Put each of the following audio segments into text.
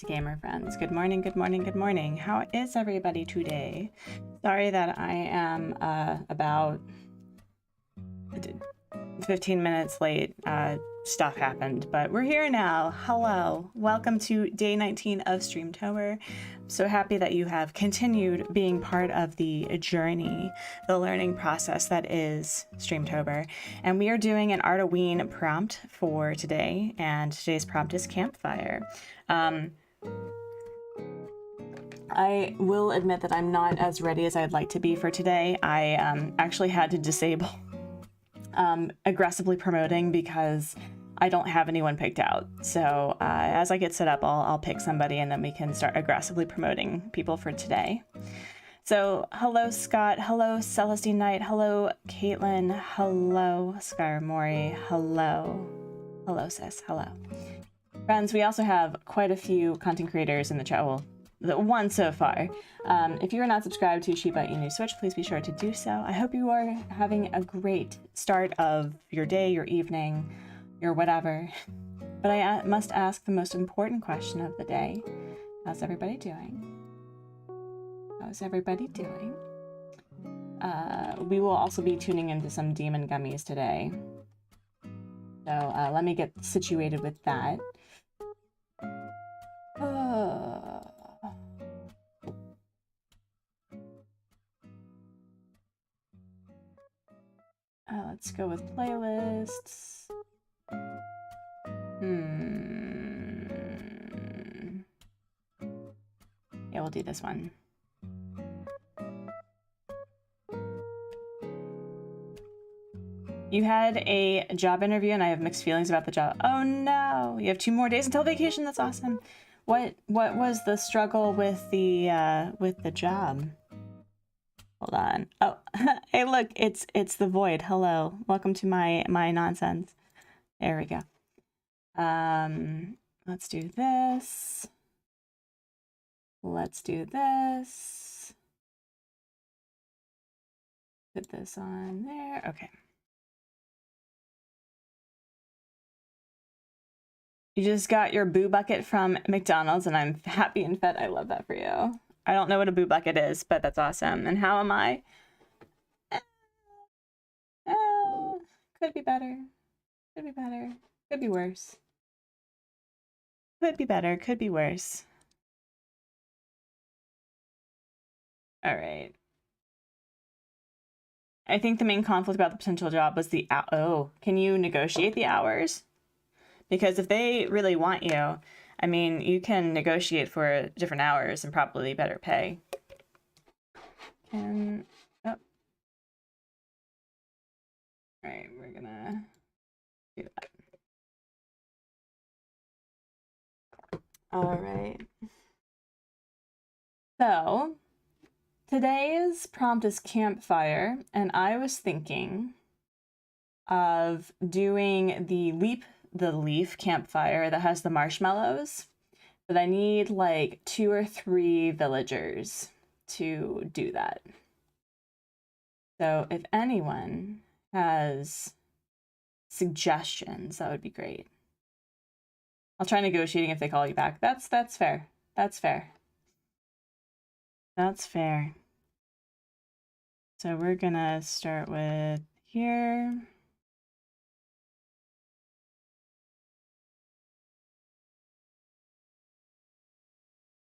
gamer friends. Good morning, good morning, good morning. How is everybody today? Sorry that I am about 15 minutes late. Stuff happened, but we're here now. Hello. Welcome to day 19 of Streamtober. I'm so happy that you have continued being part of the journey, the learning process that is Streamtober. And we are doing an Art-o-ween prompt for today, and today's prompt is campfire. I will admit that I'm not as ready as I'd like to be for today. I actually had to disable aggressively promoting because I don't have anyone picked out. So as I get set up, I'll pick somebody and then we can start aggressively promoting people for today. So hello Scott, hello Celestine Knight, hello Caitlin, hello Skyr Morri, hello sis, hello. Friends, we also have quite a few content creators in the chat. Well, the one so far. If you are not subscribed to Shiba Inu Switch, please be sure to do so. I hope you are having a great start of your day, your evening, your whatever. But I must ask the most important question of the day. How's everybody doing? How's everybody doing? We will also be tuning into some demon gummies today. So let me get situated with that. Let's go with playlists. Yeah, we'll do this one. You had a job interview and I have mixed feelings about the job. Oh no, you have 2 more days until vacation. That's awesome. What was the struggle with the job? Hold on. Oh, hey, look, it's the void. Hello, welcome to my nonsense. There we go. Let's do this. Let's do this. Put this on there. Okay. You just got your boo bucket from McDonald's, and I'm happy and fed. I love that for you. I don't know what a boo bucket is, but that's awesome. And how am I? Could be better. Could be better. Could be worse. Could be better. Could be worse. All right. I think the main conflict about the potential job was the can you negotiate the hours? Because if they really want you, I mean, you can negotiate for different hours and probably better pay. All right, we're gonna do that. All right. So today's prompt is campfire, and I was thinking of doing the leaf campfire that has the marshmallows, but I need like 2 or 3 villagers to do that. So if anyone has suggestions, that would be great. I'll try negotiating if they call you back. That's fair. That's fair. That's fair. So we're gonna start with here.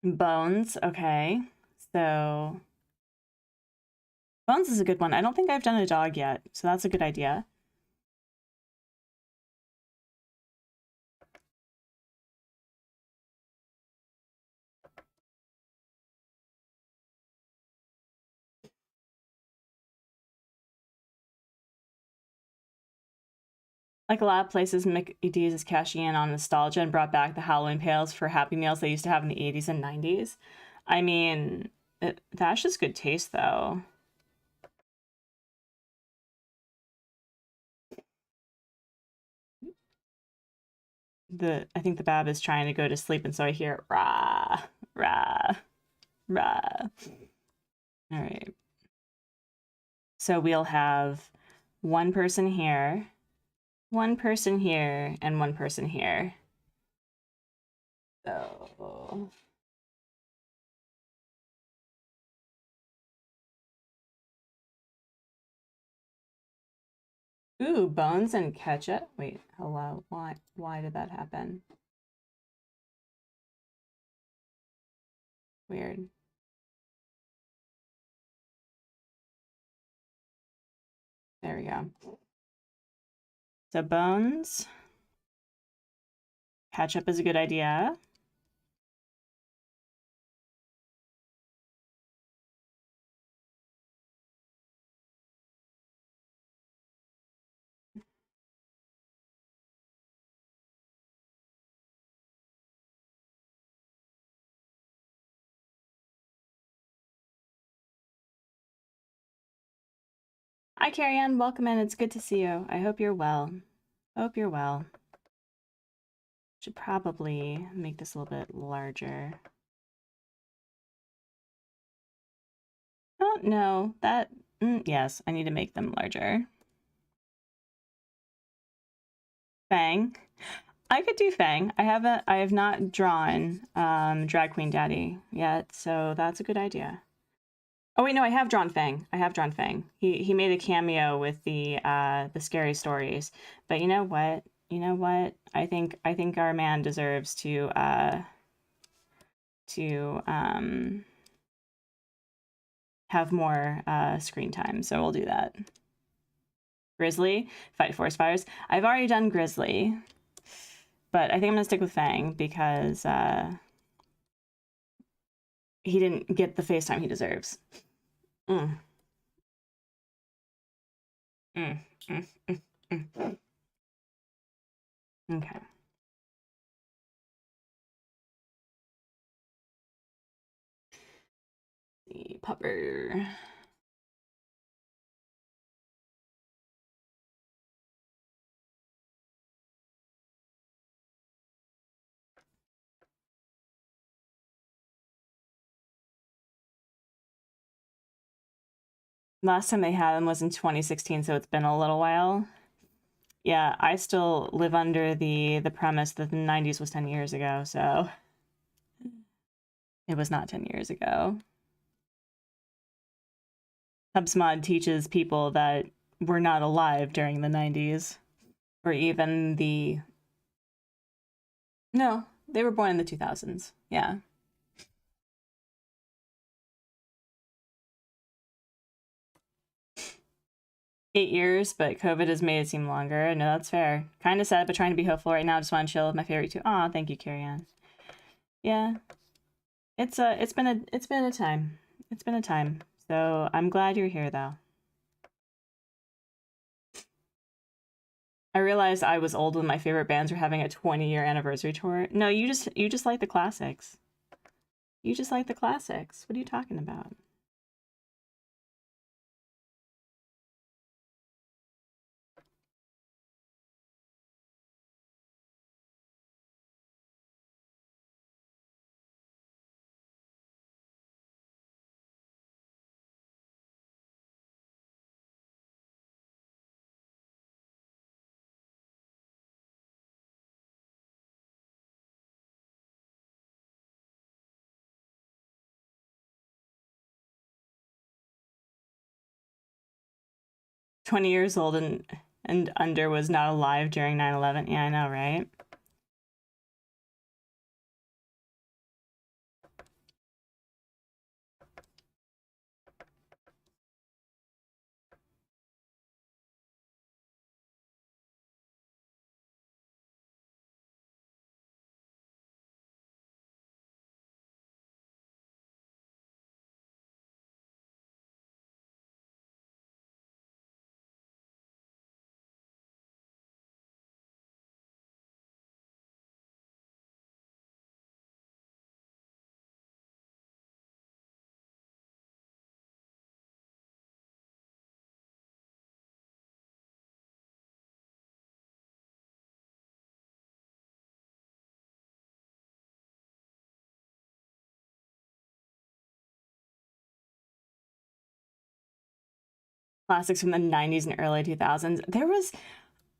Bones, okay. So Bones is a good one. I don't think I've done a dog yet, so that's a good idea. Like a lot of places, McD's is cashing in on nostalgia and brought back the Halloween pails for Happy Meals they used to have in the 80s and 90s. I mean, that's just good taste, though. I think the Bab is trying to go to sleep, and so I hear rah, rah, rah. All right. So we'll have 1 person here, 1 person here, and 1 person here. So Oh. Ooh, bones and ketchup. Wait, hello. Why did that happen? Weird. There we go. So bones. Ketchup is a good idea. Hi, Carrie Ann. Welcome in. It's good to see you. I hope you're well. Hope you're well. Should probably make this a little bit larger. Oh, no. That... yes, I need to make them larger. Fang. I could do Fang. I have not drawn Drag Queen Daddy yet, so that's a good idea. Oh wait, no, I have drawn Fang. I have drawn Fang. He made a cameo with the scary stories. But you know what? You know what? I think our man deserves to have more screen time. So we'll do that. Grizzly, fight forest fires. I've already done Grizzly, but I think I'm gonna stick with Fang because he didn't get the face time he deserves. Mm. Mm, mm, mm, mm. Okay. The pupper. Last time they had them was in 2016, so it's been a little while. Yeah, I still live under the premise that the 90s was 10 years ago, so it was not 10 years ago. Hubsmod teaches people that were not alive during the 90s, or even the... No, they were born in the 2000s, yeah. Eight years, but COVID has made it seem longer. No, that's fair. Kind of sad, but trying to be hopeful right now. Just want to chill with my favorite too. Aw, thank you, Carrie Ann. Yeah, it's been a time. It's been a time. So I'm glad you're here, though. I realized I was old when my favorite bands were having a 20-year anniversary tour. No, you just like the classics. You just like the classics. What are you talking about? "20 years old and under was not alive during 9/11." Yeah, I know, right? Classics from the 90s and early 2000s.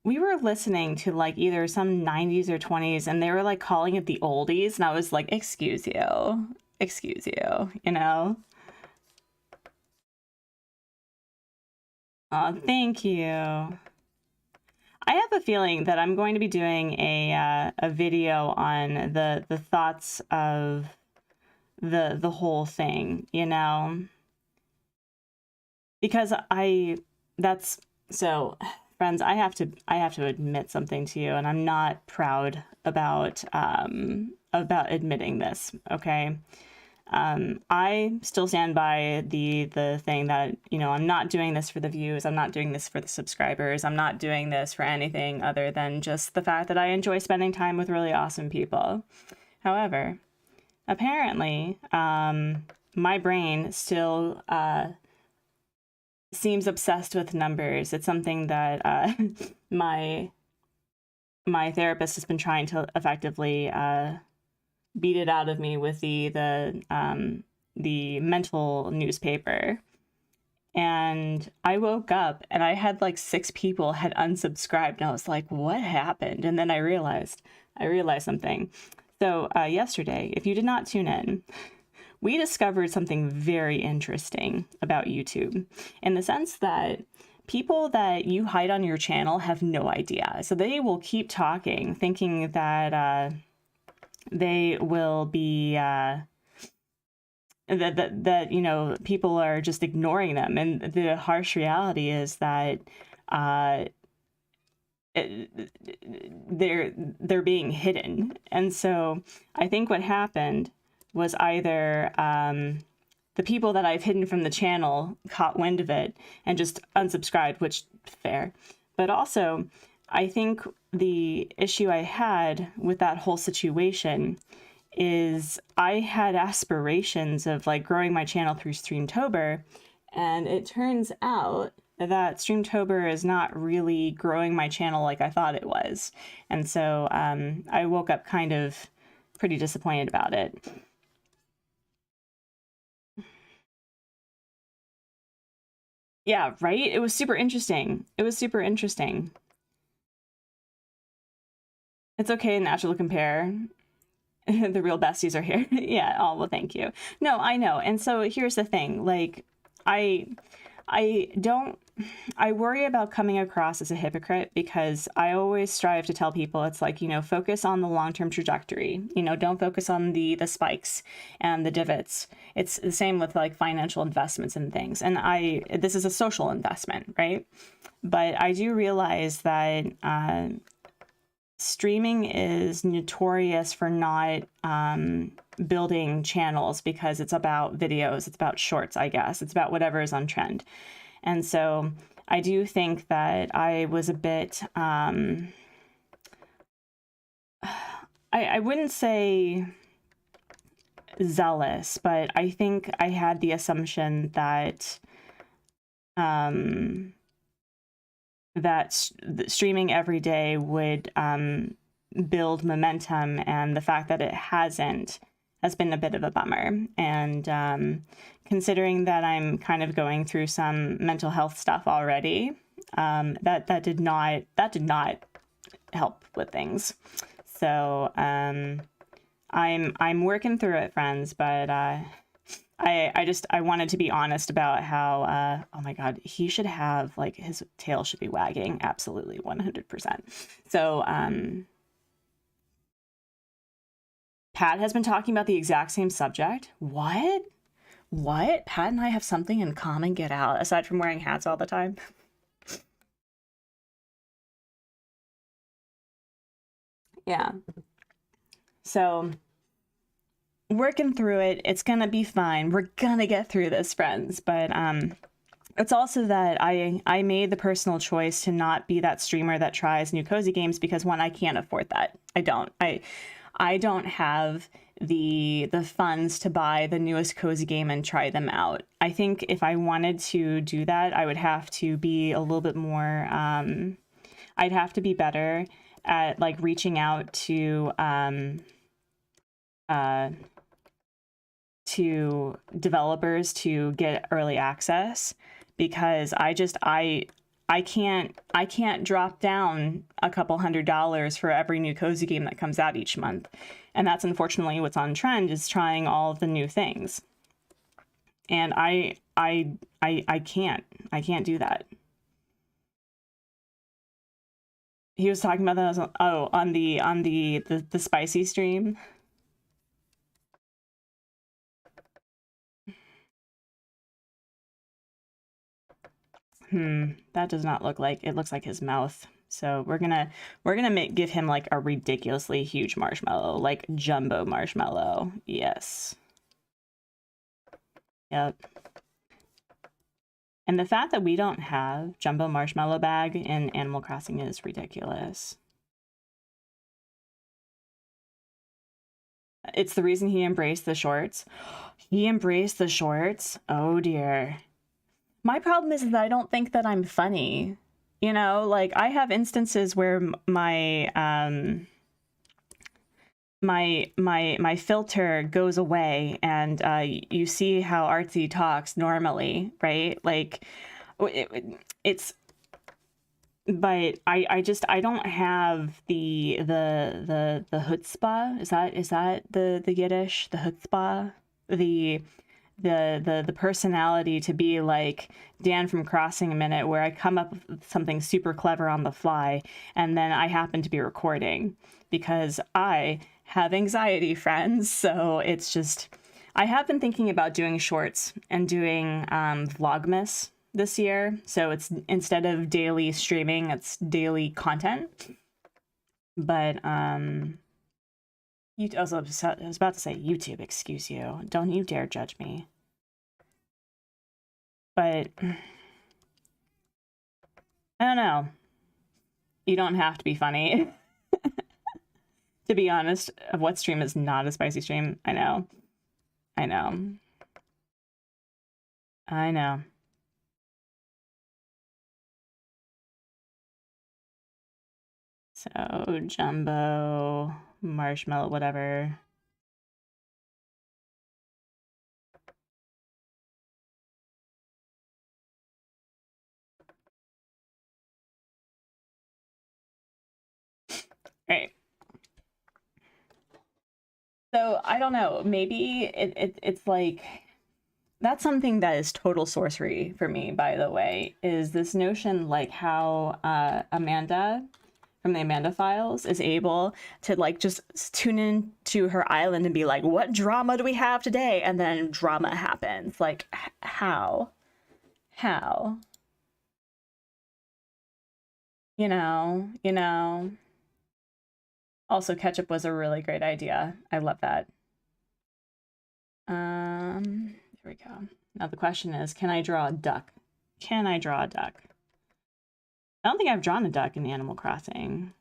we were listening to like either some 90s or 20s, and they were like calling it the oldies, and I was like, excuse you, you know? Oh, thank you. I have a feeling that I'm going to be doing a video on the thoughts of the whole thing, you know? Because that's so, friends, I have to admit something to you, and I'm not proud about admitting this, okay? I still stand by the thing that, you know, I'm not doing this for the views, I'm not doing this for the subscribers, I'm not doing this for anything other than just the fact that I enjoy spending time with really awesome people. However, apparently, my brain still seems obsessed with numbers. It's something that my therapist has been trying to effectively beat it out of me with the mental newspaper. And I woke up and I had like 6 people had unsubscribed, and I was like, what happened? And then I realized something. So yesterday, if you did not tune in, we discovered something very interesting about YouTube, in the sense that people that you hide on your channel have no idea. So they will keep talking, thinking that they will be that you know, people are just ignoring them, and the harsh reality is that they're being hidden. And so I think what happened was either the people that I've hidden from the channel caught wind of it and just unsubscribed, which fair. But also, I think the issue I had with that whole situation is I had aspirations of like growing my channel through Streamtober, and it turns out that Streamtober is not really growing my channel like I thought it was. And so I woke up kind of pretty disappointed about it. Yeah, right? It was super interesting. It was super interesting. It's okay, natural compare. The real besties are here. Yeah, oh, well, thank you. No, I know. And so here's the thing. Like, I worry about coming across as a hypocrite, because I always strive to tell people, it's like, you know, focus on the long-term trajectory, you know, don't focus on the spikes and the divots. It's the same with like financial investments and things. And this is a social investment, right? But I do realize that streaming is notorious for not building channels, because it's about videos, it's about shorts, I guess. It's about whatever is on trend. And so I do think that I was a bit, I wouldn't say zealous, but I think I had the assumption that streaming every day would build momentum, and the fact that it hasn't has been a bit of a bummer. And considering that I'm kind of going through some mental health stuff already, that did not help with things. So I'm working through it, friends, but I wanted to be honest about how, oh my God, he should have, like, his tail should be wagging. Absolutely, 100%. So, Pat has been talking about the exact same subject. What? Pat and I have something in common, get out, aside from wearing hats all the time. Yeah. So, working through it, it's gonna be fine. We're gonna get through this, friends. But it's also that I made the personal choice to not be that streamer that tries new cozy games, because one, I can't afford that. I don't have the funds to buy the newest cozy game and try them out. I think if I wanted to do that, I would have to be a little bit more I'd have to be better at like reaching out to developers to get early access, because I I can't drop down a couple $100s for every new cozy game that comes out each month. And that's unfortunately what's on trend, is trying all of the new things. And I can't do that. He was talking about that on the spicy stream. That does not look like, it looks like his mouth. So we're gonna give him like a ridiculously huge marshmallow, like jumbo marshmallow. Yes. Yep. And the fact that we don't have jumbo marshmallow bag in Animal Crossing is ridiculous. It's the reason he embraced the shorts. He embraced the shorts? Oh dear. My problem is that I don't think that I'm funny. You know, like I have instances where my my filter goes away, and you see how Artsy talks normally, right? Like it's, but I don't have the chutzpah. Is that the Yiddish, the chutzpah, the personality to be like Dan from Crossing a Minute, where I come up with something super clever on the fly and then I happen to be recording, because I have anxiety, friends. So it's just, I have been thinking about doing shorts and doing Vlogmas this year. So it's, instead of daily streaming, it's daily content. But you also, I was about to say YouTube, excuse you. Don't you dare judge me. But I don't know. You don't have to be funny. To be honest, what stream is not a spicy stream? I know. I know. I know. So, jumbo, marshmallow, whatever. Right. So I don't know, maybe it's like, that's something that is total sorcery for me, by the way, is this notion like how Amanda from the Amanda Files is able to like just tune in to her island and be like, what drama do we have today? And then drama happens. Like, how? You know. Also, ketchup was a really great idea. I love that. Here we go. Now the question is, can I draw a duck? Can I draw a duck? I don't think I've drawn a duck in Animal Crossing.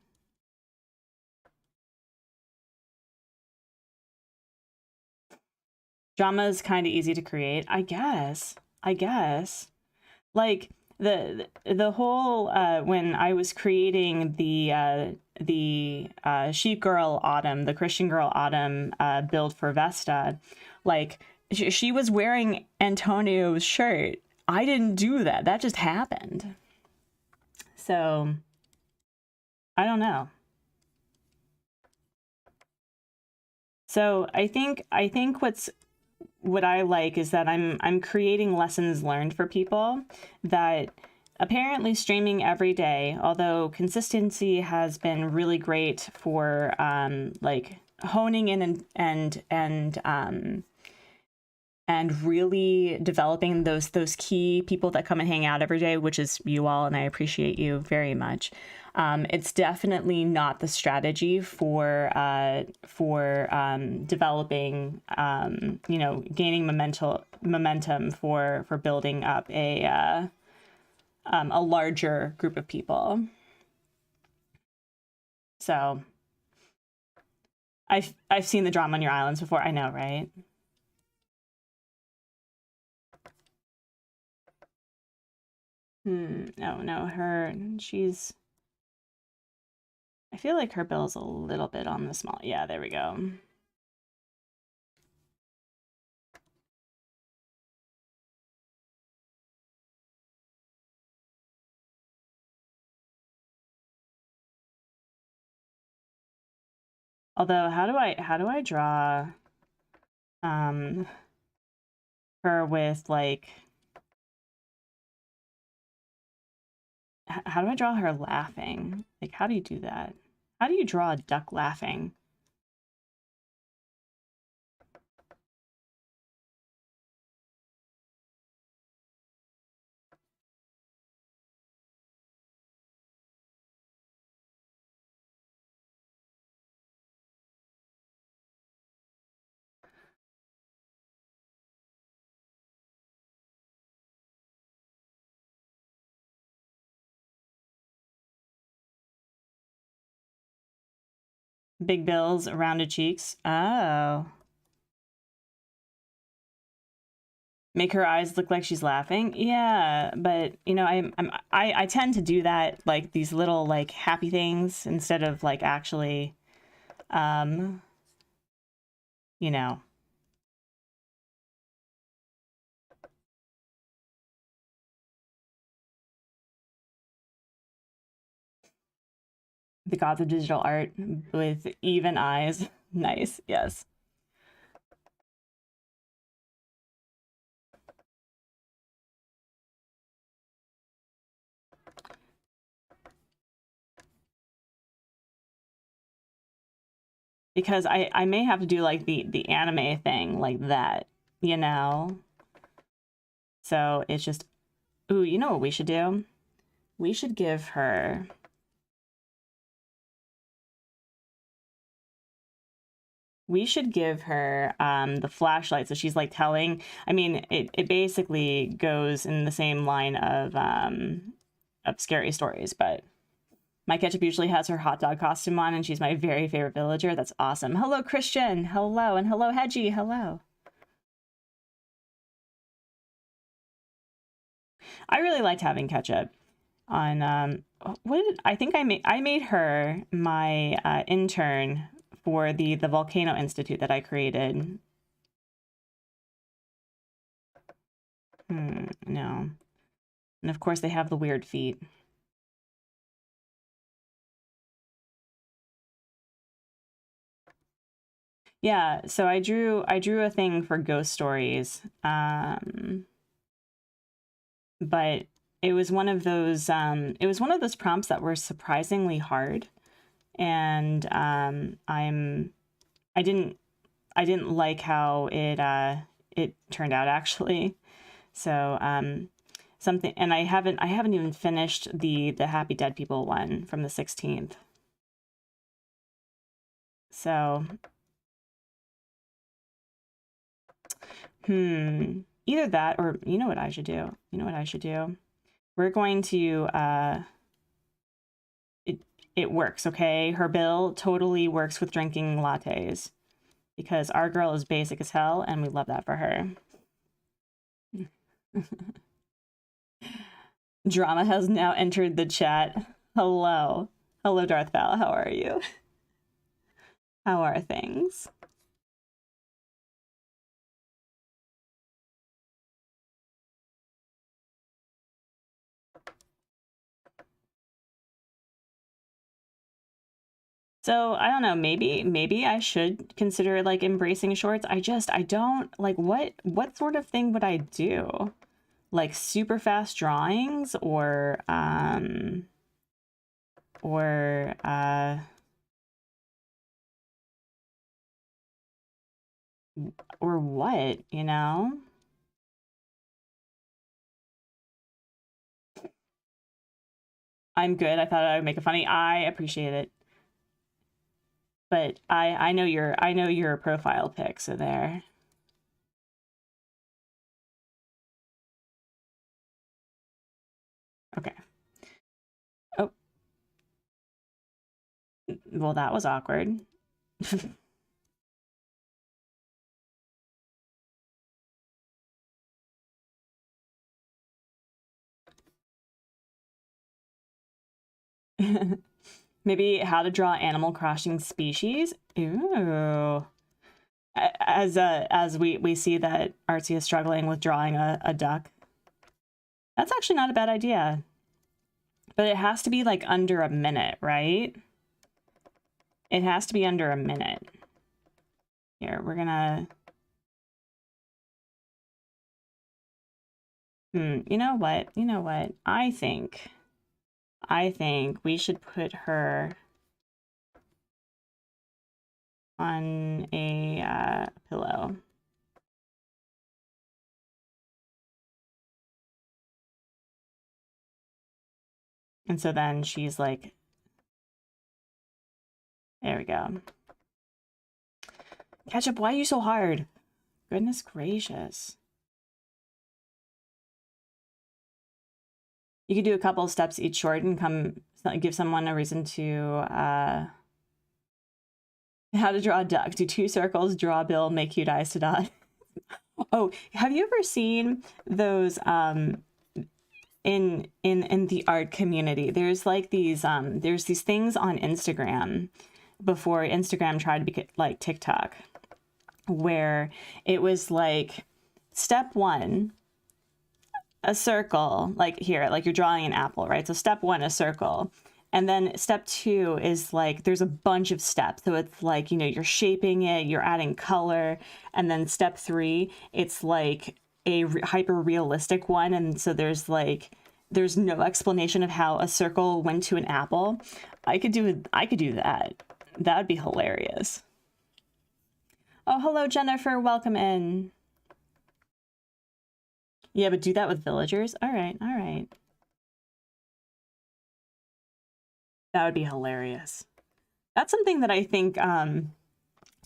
Drama is kind of easy to create, I guess. Like the whole when I was creating the Sheep Girl Autumn, the Christian Girl Autumn build for Vesta, like she was wearing Antonio's shirt. I didn't do that. That just happened. So I don't know. So I think what I like is that I'm creating lessons learned for people, that apparently streaming every day, although consistency has been really great for like honing in and really developing those key people that come and hang out every day, which is you all, and I appreciate you very much. It's definitely not the strategy for developing, you know, gaining momentum for building up a larger group of people. So I've seen the drama on your islands before. I know, right? No, she's, I feel like her bill's a little bit on the small. Yeah, there we go. Although, how do I draw her with like, how do I draw her laughing? Like, how do you do that? How do you draw a duck laughing? Big bills, rounded cheeks. Oh. Make her eyes look like she's laughing. Yeah, but you know, I tend to do that, like these little like happy things instead of like actually, you know. The gods of digital art with even eyes. Nice, yes. Because I may have to do like the anime thing like that, you know? So it's just, ooh, you know what we should do? We should give her, the flashlight. So she's like telling, I mean, it basically goes in the same line of scary stories, but my ketchup usually has her hot dog costume on and she's my very favorite villager. That's awesome. Hello, Christian. Hello. And hello, Hedgie. Hello. I really liked having ketchup on, I think I made her my intern for the Volcano Institute that I created. No. And of course they have the weird feet. Yeah, so I drew a thing for ghost stories. But it was one of those prompts that were surprisingly hard. And I didn't like how it turned out actually. So something, and I haven't even finished the Happy Dead People one from the 16th. So either that or you know what I should do? You know what I should do? We're going to it works, okay? Her bill totally works with drinking lattes because our girl is basic as hell and we love that for her. Drama has now entered the chat. Hello. Hello, Darth Val. How are you? How are things? So I don't know, maybe I should consider like embracing shorts. I don't like what sort of thing would I do? Like super fast drawings or what, you know? I'm good. I thought I would make it funny. I appreciate it. But I know your profile pic, so there. Okay. Oh. Well, that was awkward. Maybe how to draw Animal Crossing species. Ooh. As we see that Artsy is struggling with drawing a duck. That's actually not a bad idea. But it has to be like under a minute, right? It has to be under a minute. Here, we're gonna... You know what? You know what? I think we should put her on a pillow. And so then she's like, there we go. Ketchup, why are you so hard? Goodness gracious. You could do a couple of steps each short and give someone a reason to, how to draw a duck. Do 2 circles, draw a bill, make cute eyes to dot. Oh, have you ever seen those, in the art community? There's like these, there's these things on Instagram before Instagram tried to be like TikTok, where it was like step 1, a circle, like here, like you're drawing an apple, right? So step 1, a circle. And then step 2 is like, there's a bunch of steps. So it's like, you know, you're shaping it, you're adding color. And then step 3, it's like a hyper realistic one. And so there's like, there's no explanation of how a circle went to an apple. I could do that. That would be hilarious. Oh, hello, Jennifer. Welcome in. Yeah, but do that with villagers? All right, all right. That would be hilarious. That's something that I think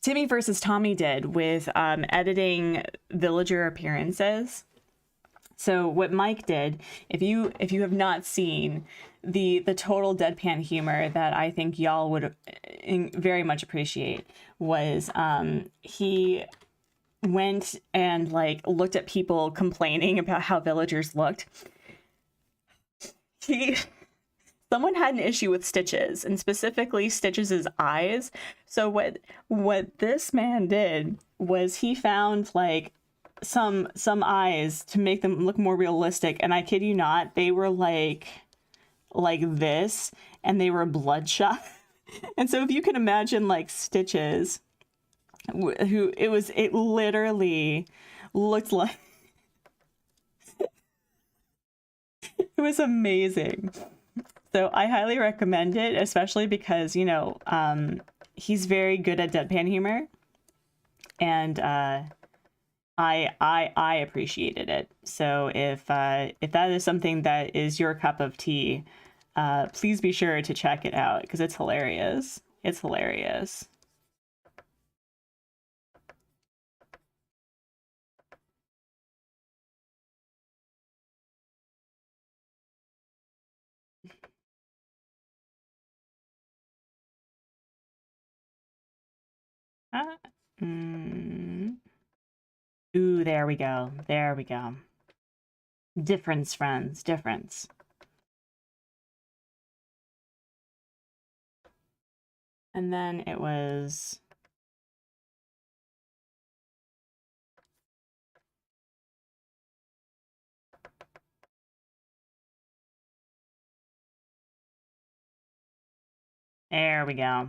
Timmy versus Tommy did with editing villager appearances. So what Mike did, if you have not seen the total deadpan humor that I think y'all would very much appreciate, was he went and like looked at people complaining about how villagers looked. Someone had an issue with Stitches, and specifically Stitches's eyes. So what this man did was he found like some eyes to make them look more realistic, and I kid you not, they were like this, and they were bloodshot. And so if you can imagine like Stitches, who it literally looked like it was amazing. So I highly recommend it, especially because, you know, he's very good at deadpan humor, and I appreciated it. So if that is something that is your cup of tea, please be sure to check it out because it's hilarious. It's hilarious. Ooh, there we go. There we go. Difference, friends. Difference. And then it was... There we go.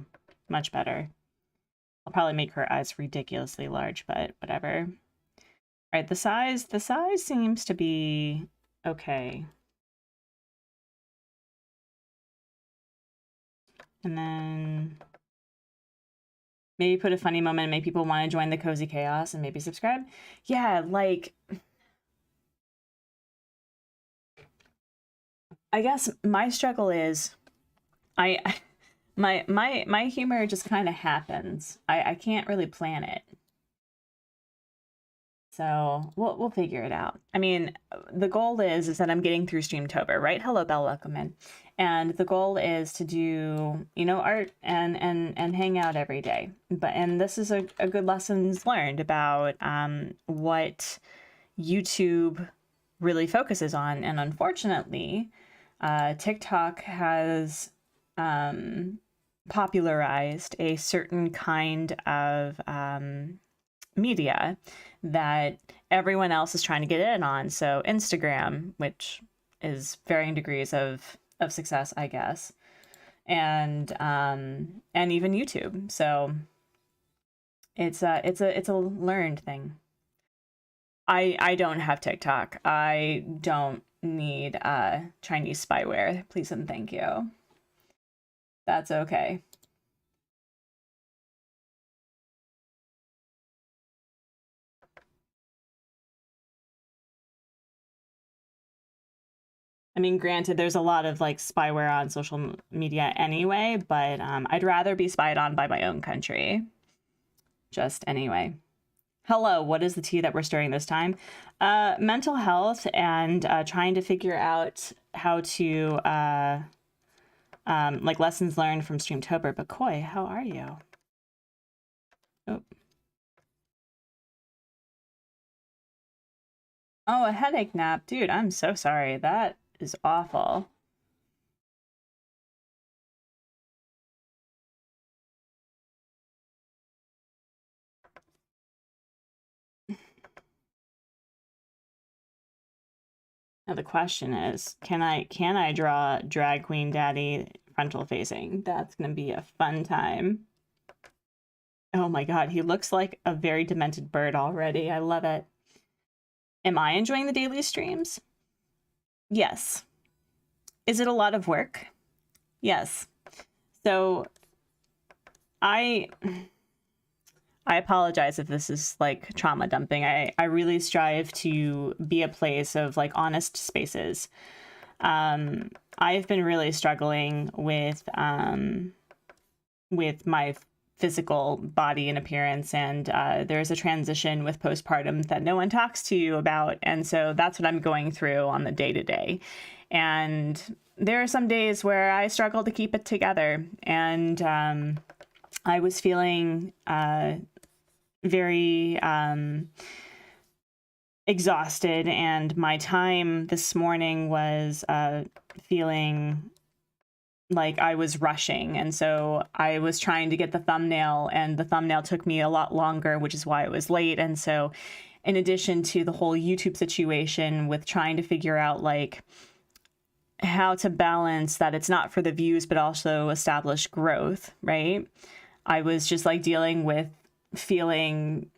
Much better. I'll probably make her eyes ridiculously large, but whatever. All right, the size seems to be okay. And then maybe put a funny moment and make people want to join the cozy chaos and maybe subscribe. Yeah, like I guess my struggle is my humor just kind of happens. I can't really plan it. So we'll figure it out. I mean, the goal is that I'm getting through Streamtober, right? Hello, Belle, welcome in. And the goal is to do, you know, art and hang out every day. And this is a good lessons learned about what YouTube really focuses on. And unfortunately, TikTok has popularized a certain kind of media that everyone else is trying to get in on. So Instagram, which is varying degrees of success, I guess, and even YouTube. So it's a learned thing. I don't have TikTok. I don't need Chinese spyware. Please and thank you. That's okay. I mean, granted, there's a lot of like spyware on social media anyway, but I'd rather be spied on by my own country. Just anyway. Hello, what is the tea that we're stirring this time? Mental health and trying to figure out how to like lessons learned from Streamtober. But Koi, how are you? Oh. Oh, a headache nap. Dude, I'm so sorry. That is awful. Now the question is, can I draw drag queen daddy frontal facing? That's gonna be a fun time. Oh my god, he looks like a very demented bird already. I love it. Am I enjoying the daily streams? Yes. Is it a lot of work? Yes. So I apologize if this is like trauma dumping. I really strive to be a place of like honest spaces. I've been really struggling with my physical body and appearance, and there's a transition with postpartum that no one talks to you about, and so that's what I'm going through on the day-to-day. And there are some days where I struggle to keep it together, and I was feeling very exhausted, and my time this morning was feeling like I was rushing, and so I was trying to get the thumbnail, and the thumbnail took me a lot longer, which is why it was late. And so in addition to the whole YouTube situation with trying to figure out like how to balance that it's not for the views but also establish growth, right? I was just like dealing with feeling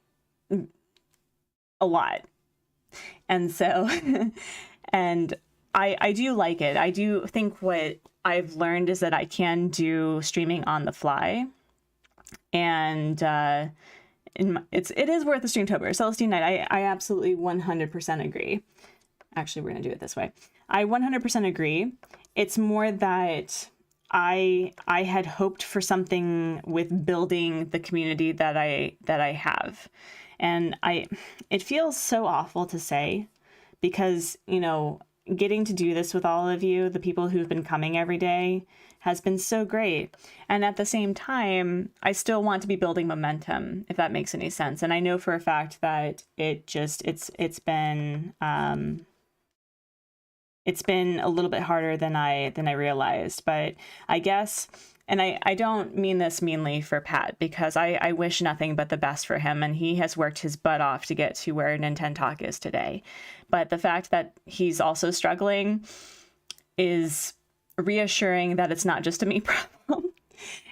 a lot. And so and I do like it. I do think what I've learned is that I can do streaming on the fly, and it is worth the Streamtober. Celestine Knight, I absolutely 100% agree. Actually, we're gonna do it this way. I 100% agree. It's more that I had hoped for something with building the community that I have, and it feels so awful to say, because you know, getting to do this with all of you, the people who've been coming every day, has been so great. And at the same time, I still want to be building momentum, if that makes any sense. And I know for a fact that it's been a little bit harder than I realized. But I guess, and I don't mean this meanly for Pat, because I wish nothing but the best for him, and he has worked his butt off to get to where Nintendo Talk is today. But the fact that he's also struggling is reassuring that it's not just a me problem.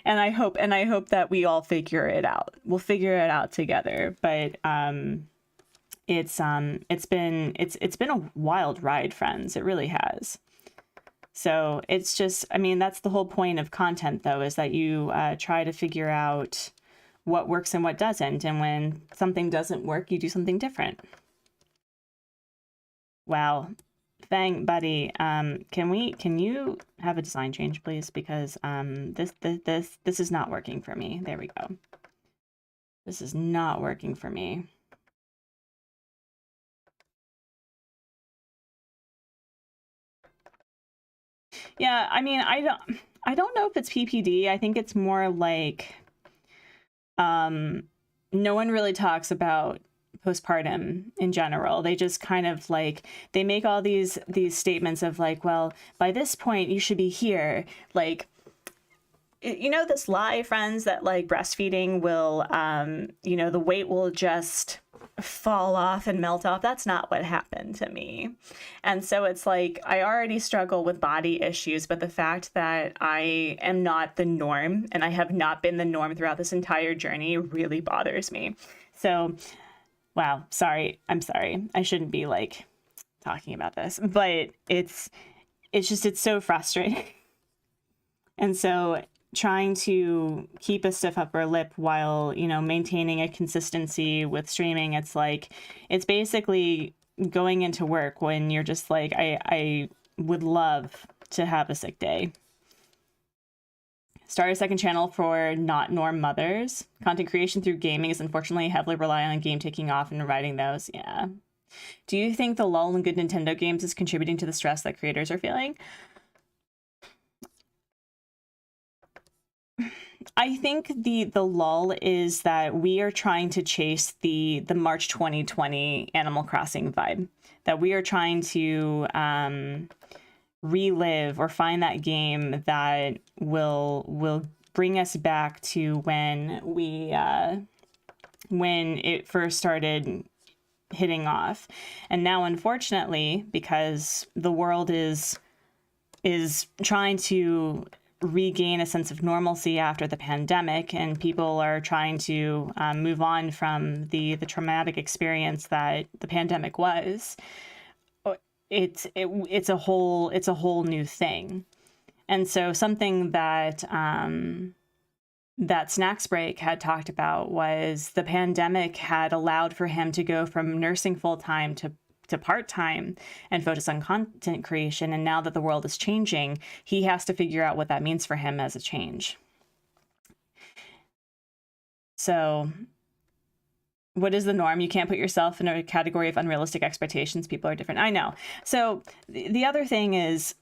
And I hope that we all figure it out. We'll figure it out together. But it's been a wild ride, friends. It really has. So it's just, I mean, that's the whole point of content, though, is that you try to figure out what works and what doesn't. And when something doesn't work, you do something different. Wow. Fang, buddy, can you have a design change, please? Because this is not working for me. There we go. This is not working for me. Yeah, I mean, I don't know if it's PPD. I think it's more like no one really talks about postpartum in general. They just kind of like, they make all these statements of like, well, by this point you should be here. Like, you know, this lie, friends, that like breastfeeding will, you know, the weight will just fall off and melt off. That's not what happened to me. And so it's like I already struggle with body issues, but the fact that I am not the norm and I have not been the norm throughout this entire journey really bothers me. So, wow, sorry. I'm sorry. I shouldn't be like talking about this, but it's so frustrating. And so trying to keep a stiff upper lip while, you know, maintaining a consistency with streaming, it's like, it's basically going into work when you're just like, I would love to have a sick day. Start a second channel for not norm mothers. Content creation through gaming is unfortunately heavily reliant on game taking off and writing those. Yeah. Do you think the lull in good Nintendo games is contributing to the stress that creators are feeling? I think the lull is that we are trying to chase the March 2020 Animal Crossing vibe. That we are trying to relive or find that game that will bring us back to when it first started hitting off. And now, unfortunately, because the world is trying to regain a sense of normalcy after the pandemic, and people are trying to move on from the traumatic experience that the pandemic was, it's a whole new thing. And so something that that Snacks Break had talked about was the pandemic had allowed for him to go from nursing full-time to part-time and focus on content creation. And now that the world is changing, he has to figure out what that means for him as a change. So what is the norm? You can't put yourself in a category of unrealistic expectations. People are different. I know. So the other thing is,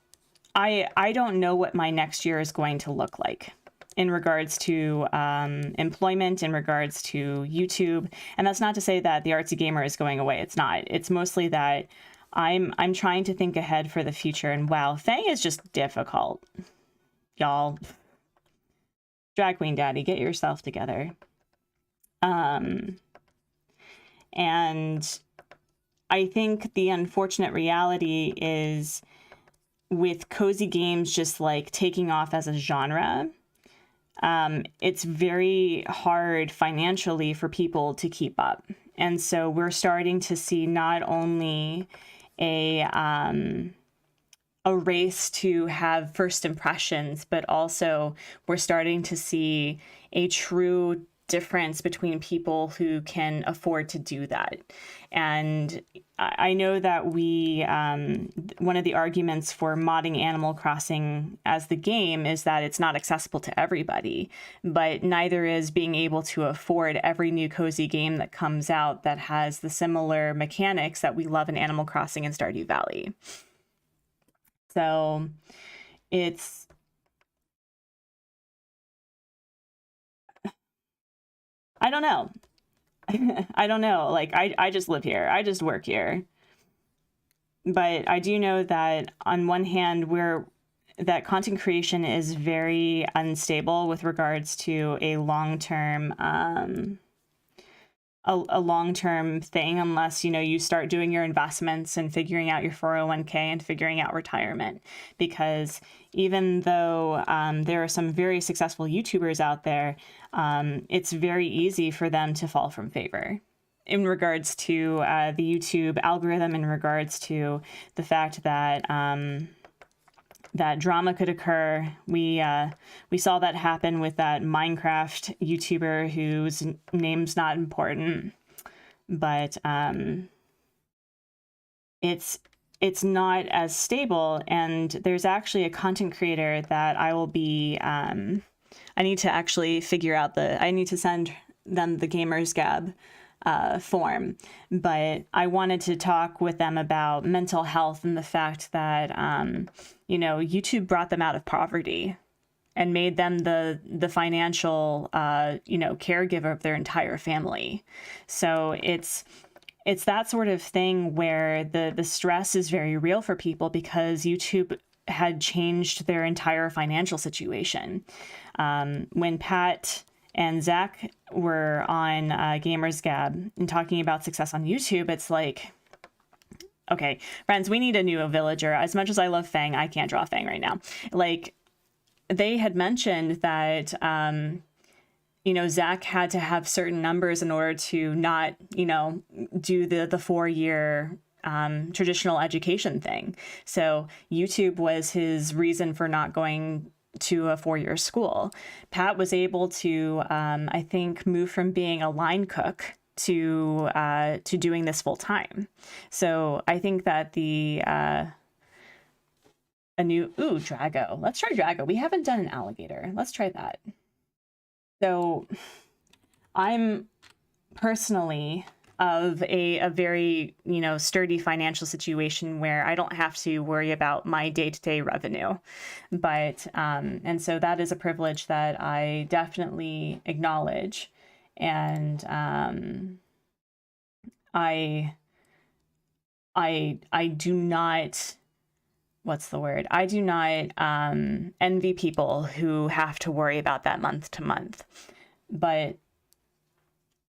I don't know what my next year is going to look like in regards to employment, in regards to YouTube. And that's not to say that the artsy gamer is going away. It's not. It's mostly that I'm trying to think ahead for the future. And wow, Fang is just difficult. Y'all. Drag Queen Daddy, get yourself together. And I think the unfortunate reality is with cozy games just like taking off as a genre, it's very hard financially for people to keep up. And so we're starting to see not only a race to have first impressions, but also we're starting to see a true difference between people who can afford to do that. And I know that one of the arguments for modding Animal Crossing as the game is that it's not accessible to everybody, but neither is being able to afford every new cozy game that comes out that has the similar mechanics that we love in Animal Crossing and Stardew Valley. So I don't know. I don't know. Like, I just live here. I just work here. But I do know that on one hand, that content creation is very unstable with regards to a long-term a long-term thing, unless, you know, you start doing your investments and figuring out your 401k and figuring out retirement. Because even though there are some very successful YouTubers out there, it's very easy for them to fall from favor in regards to the YouTube algorithm, in regards to the fact that that drama could occur. We saw that happen with that Minecraft YouTuber whose name's not important, but it's not as stable. And there's actually a content creator that I will be I need to actually figure out I need to send them the Gamers Gab form, but I wanted to talk with them about mental health and the fact that you know, YouTube brought them out of poverty and made them the financial you know, caregiver of their entire family. So it's that sort of thing where the stress is very real for people because YouTube had changed their entire financial situation. When Pat and Zach were on Gamers Gab and talking about success on YouTube, it's like, okay, friends, we need a new villager. As much as I love Fang, I can't draw Fang right now. Like, they had mentioned that, you know, Zach had to have certain numbers in order to not, you know, do the 4-year traditional education thing. So YouTube was his reason for not going to a 4-year school. Pat was able to, I think, move from being a line cook to doing this full time. So I think that a new Drago. Let's try Drago. We haven't done an alligator. Let's try that. So I'm personally of a very, you know, sturdy financial situation where I don't have to worry about my day-to-day revenue. But and so that is a privilege that I definitely acknowledge. And I do not, what's the word? I do not envy people who have to worry about that month to month. But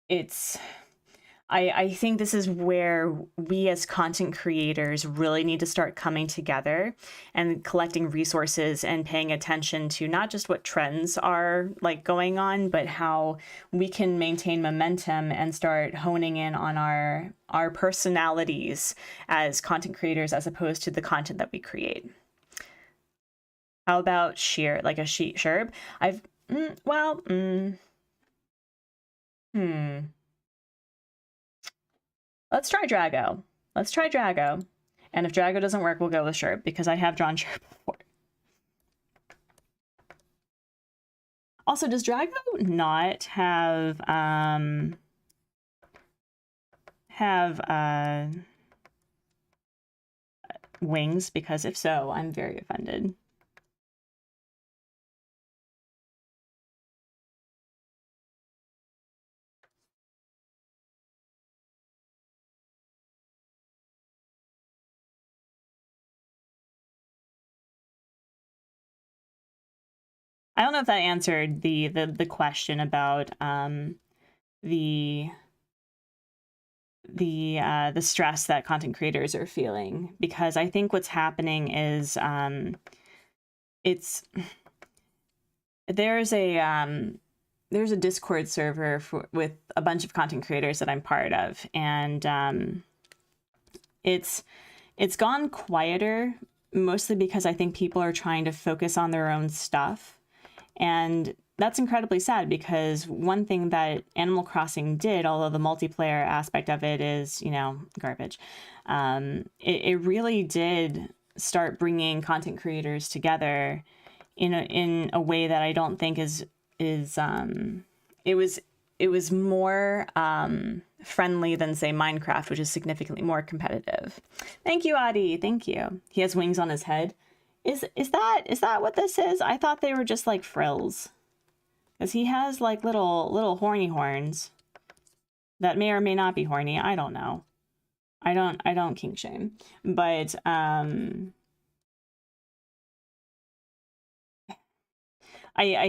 it's, I think this is where we as content creators really need to start coming together and collecting resources and paying attention to not just what trends are like going on, but how we can maintain momentum and start honing in on our personalities as content creators as opposed to the content that we create. How about sheer, like a sherb? Let's try Drago. Let's try Drago. And if Drago doesn't work, we'll go with Sherb because I have drawn Sherb before. Also, does Drago not have wings? Because if so, I'm very offended. I don't know if that answered the question about the stress that content creators are feeling, because I think what's happening is there's a Discord server with a bunch of content creators that I'm part of, and it's gone quieter, mostly because I think people are trying to focus on their own stuff. And that's incredibly sad because one thing that Animal Crossing did, although the multiplayer aspect of it is, you know, garbage, it really did start bringing content creators together in a way that I don't think it was more friendly than, say, Minecraft, which is significantly more competitive. Thank you, Adi. Thank you. He has wings on his head. Is that what this is? I thought they were just like frills. Because he has like little horny horns that may or may not be horny. I don't know. I don't kink shame. But I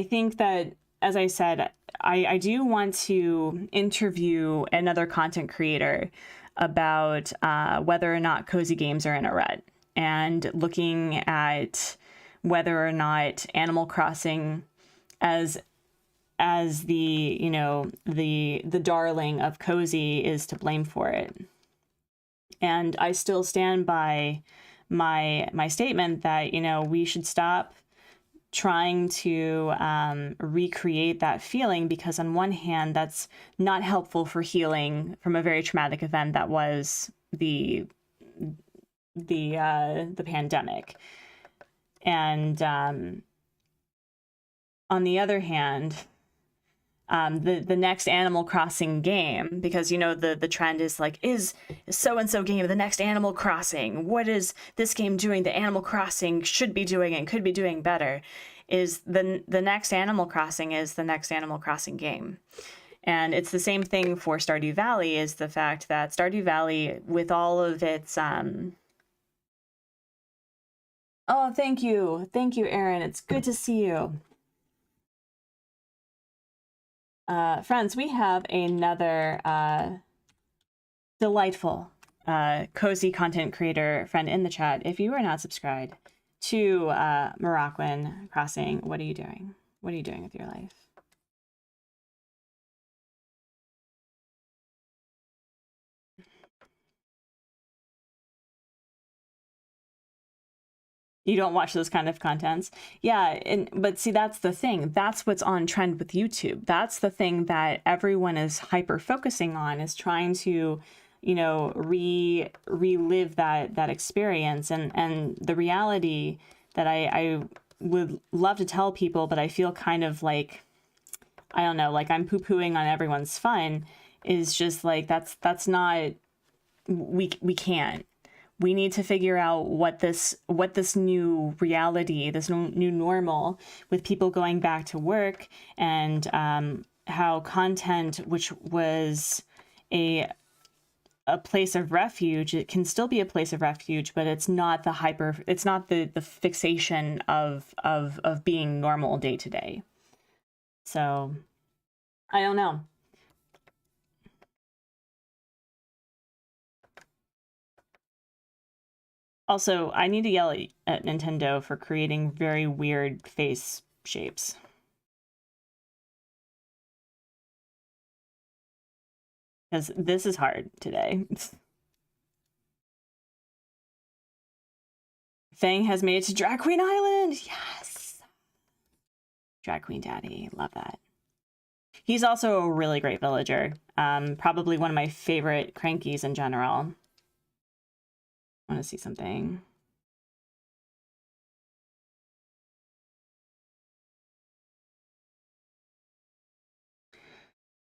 think that, as I said, I do want to interview another content creator about whether or not cozy games are in a rut, and looking at whether or not Animal Crossing as the, you know, the darling of cozy is to blame for it. And I still stand by my statement that, you know, we should stop trying to recreate that feeling, because on one hand, that's not helpful for healing from a very traumatic event that was the pandemic. And on the other hand, the next Animal Crossing game, because, you know, the trend is like, is so-and-so game the next Animal Crossing? What is this game doing that Animal Crossing should be doing and could be doing better? Is the next Animal Crossing is the next Animal Crossing game. And it's the same thing for Stardew Valley, is the fact that Stardew Valley, with all of its oh, thank you, Aaron. It's good to see you. friends, we have another delightful, cozy content creator friend in the chat. If you are not subscribed to Moroccan Crossing, what are you doing? What are you doing with your life? You don't watch those kind of contents. Yeah, but see, that's the thing. That's what's on trend with YouTube. That's the thing that everyone is hyper focusing on, is trying to, you know, relive that experience. And the reality that I would love to tell people, but I feel kind of like, I don't know, like I'm poo-pooing on everyone's fun, is just like, that's not, we can't. We need to figure out what this new reality, this new normal, with people going back to work, and how content, which was a place of refuge, it can still be a place of refuge, but it's not the fixation of being normal day to day. So I don't know. Also, I need to yell at Nintendo for creating very weird face shapes. Because this is hard today. Fang has made it to Drag Queen Island! Yes! Drag Queen Daddy, love that. He's also a really great villager. Probably one of my favorite crankies in general. I want to see something.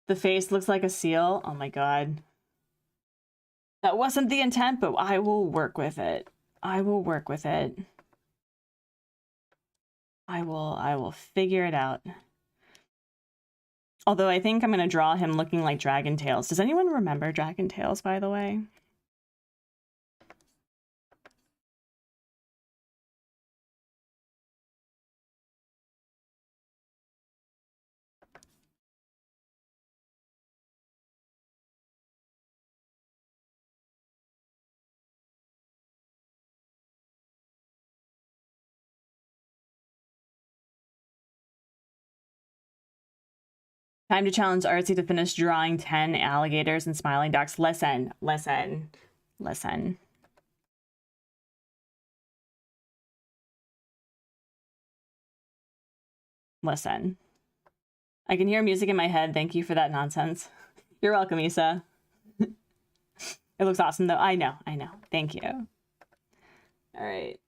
The face looks like a seal. Oh my god. That wasn't the intent, but I will work with it. I will work with it. I will figure it out. Although I think I'm going to draw him looking like Dragon Tales. Does anyone remember Dragon Tales, by the way? Time to challenge Artsy to finish drawing 10 alligators and smiling ducks. Listen. Listen. I can hear music in my head. Thank you for that nonsense. You're welcome, Isa. It looks awesome, though. I know. Thank you. All right.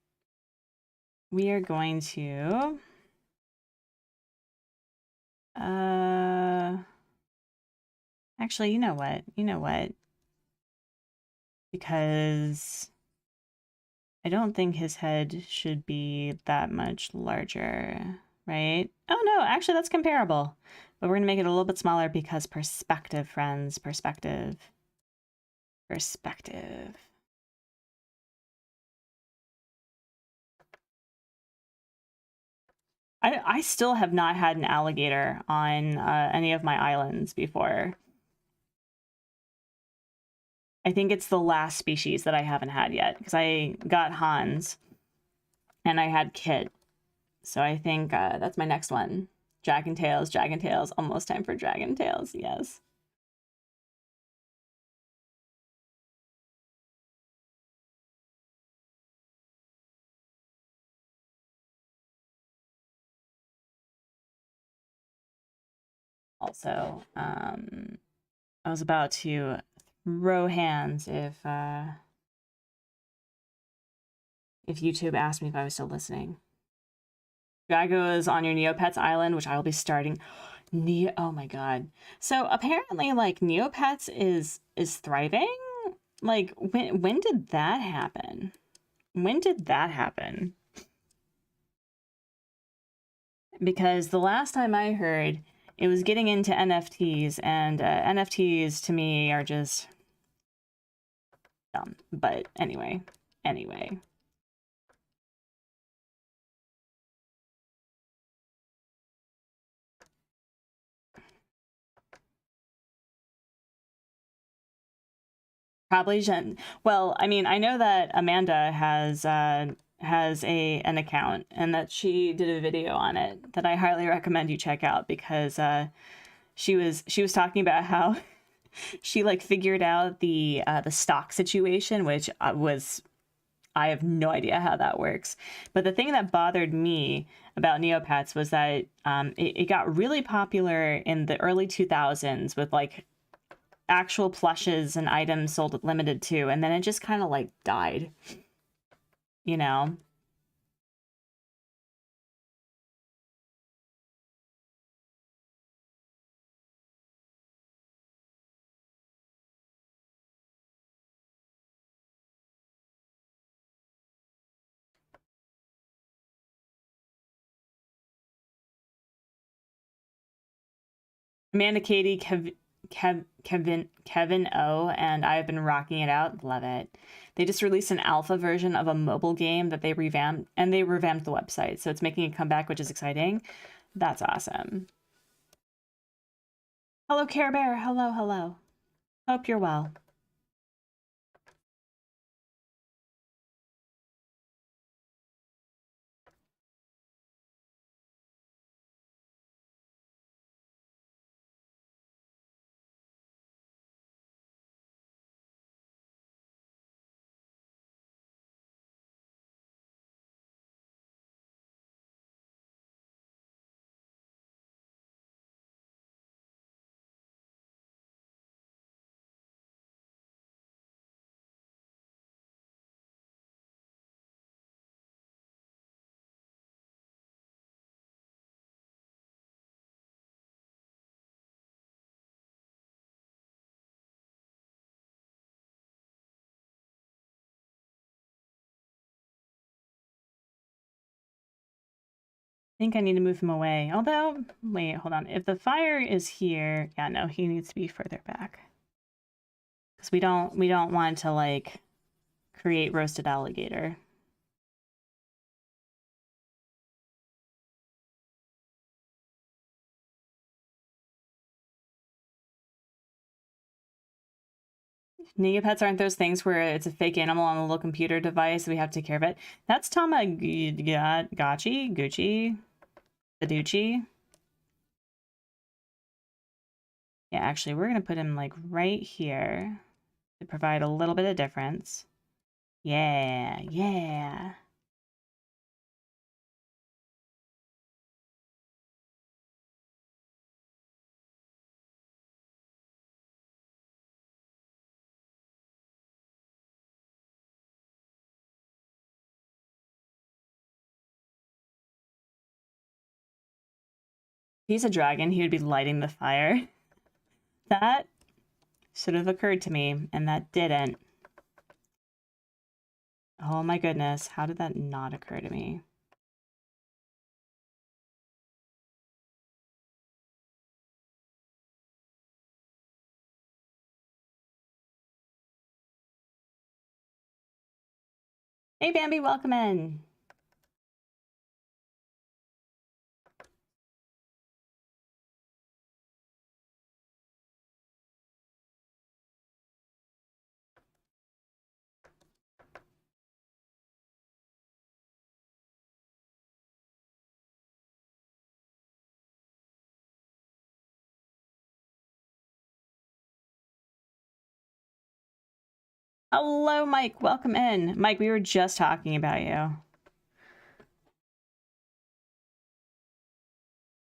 We are going to... Actually, you know what? Because I don't think his head should be that much larger, right? Oh no, actually that's comparable. But we're gonna make it a little bit smaller because perspective, friends, perspective. I still have not had an alligator on any of my islands before. I think it's the last species that I haven't had yet, because I got Hans and I had Kit. So I think that's my next one. Dragon Tales, almost time for Dragon Tales, yes. Also, I was about to throw hands if YouTube asked me if I was still listening. Drago is on your Neopets island, which I will be starting. Oh my god. So apparently, like, Neopets is thriving? Like, when did that happen? Because the last time I heard, it was getting into NFTs, and NFTs to me are just dumb. But anyway. Probably Jen. Well, I mean, I know that Amanda has an account and that she did a video on it that I highly recommend you check out because she was talking about how she like figured out the stock situation, which I have no idea how that works. But the thing that bothered me about Neopets was that it got really popular in the early 2000s with like actual plushes and items sold at limited too, and then it just kind of like died, you know? Amanda, Katie, Kevin O, and I have been rocking it out. Love it. They just released an alpha version of a mobile game that they revamped, and they revamped the website, so it's making a comeback, which is exciting. That's awesome. Hello, Care Bear. Hello, hello. Hope you're well. I think I need to move him away. Although, wait, hold on. If the fire is here, yeah, no, he needs to be further back. Because we don't want to like create roasted alligator. Neopets aren't those things where it's a fake animal on a little computer device, so we have to take care of it. That's Tamagotchi, Gucci, Fiducci. Yeah, actually, we're gonna put him like right here to provide a little bit of difference. Yeah, yeah. If he's a dragon, he would be lighting the fire. That should have occurred to me, and that didn't. Oh my goodness, how did that not occur to me? Hey Bambi, welcome in. Hello, Mike. Welcome in. Mike, we were just talking about you.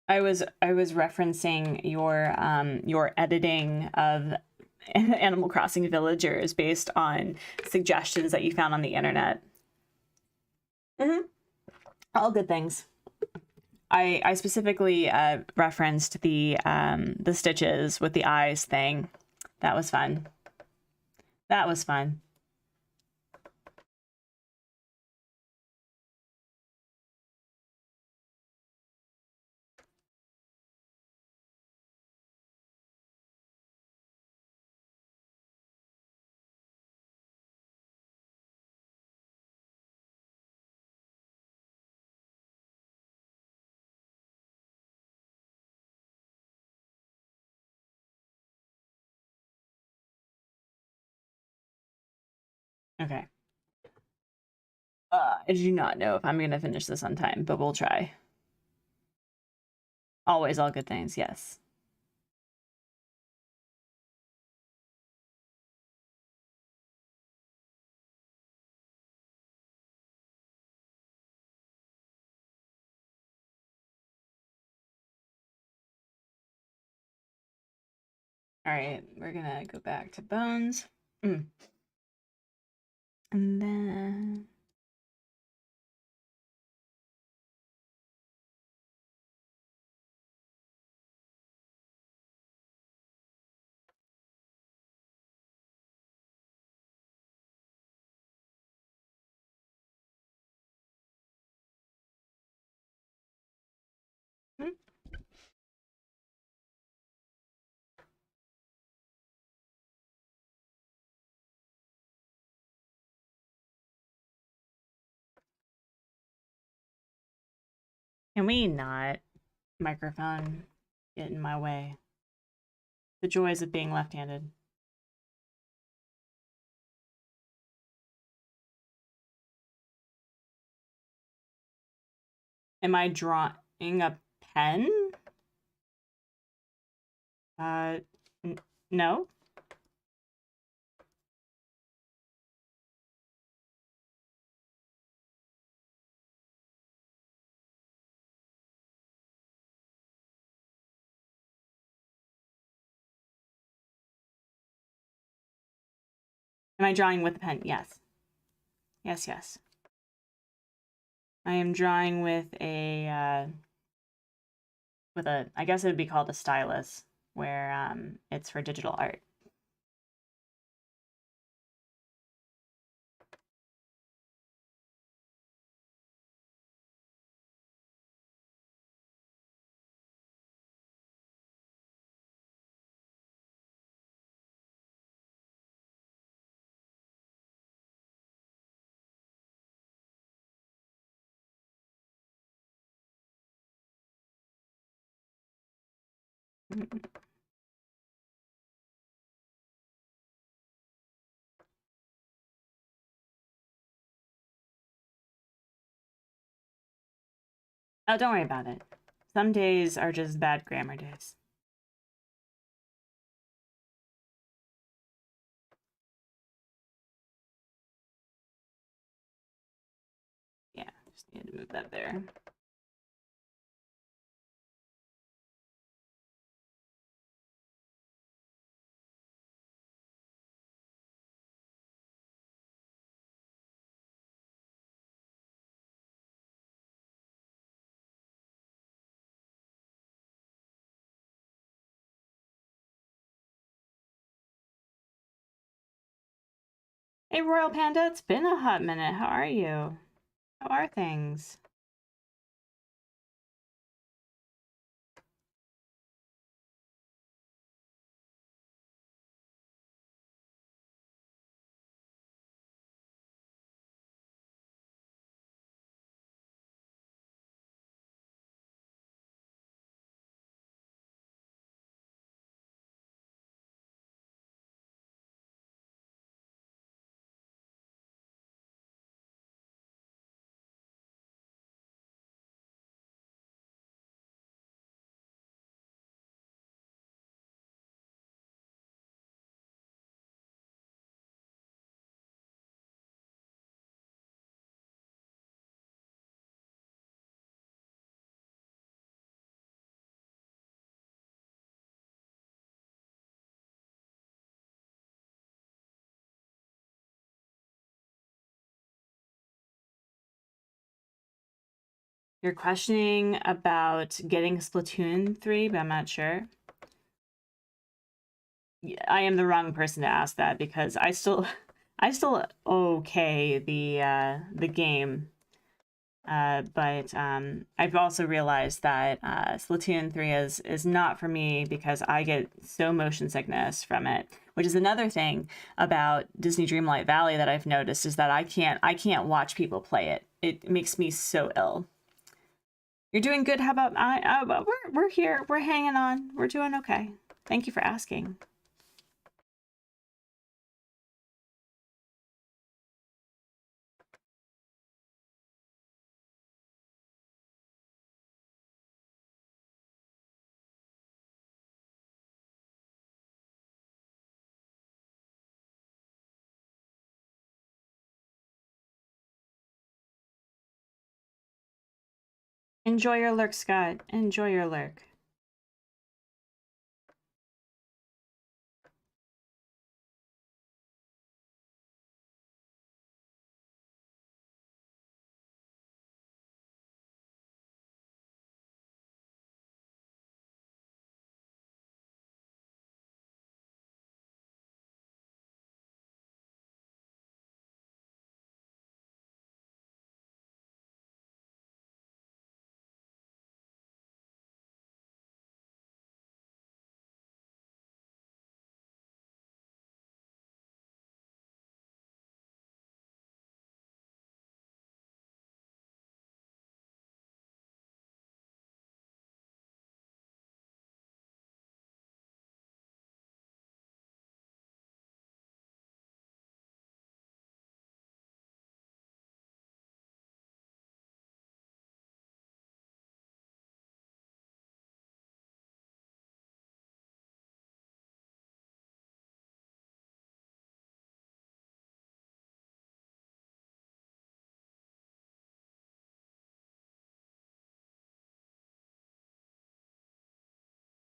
I was referencing your editing of Animal Crossing villagers based on suggestions that you found on the internet. All good things. I specifically referenced the stitches with the eyes thing. That was fun. That was fun. Okay. I do not know if I'm going to finish this on time, but we'll try. Always all good things, yes. All right, we're gonna go back to bones. And then... Can we not microphone get in my way? The joys of being left-handed. Am I drawing a pen? No. Am I drawing with a pen? Yes. Yes, yes. I am drawing with a, I guess it would be called a stylus, where it's for digital art. Oh, don't worry about it. Some days are just bad grammar days. Yeah, just need to move that there. Hey, Royal Panda, it's been a hot minute. How are you? How are things? You're questioning about getting Splatoon 3, but I'm not sure. I am the wrong person to ask that because I still okay the game. But I've also realized that Splatoon 3 is not for me because I get so motion sickness from it, which is another thing about Disney Dreamlight Valley that I've noticed is that I can't watch people play it. It makes me so ill. You're doing good. How about we're here. We're hanging on. We're doing okay. Thank you for asking. Enjoy your lurk, Scott. Enjoy your lurk.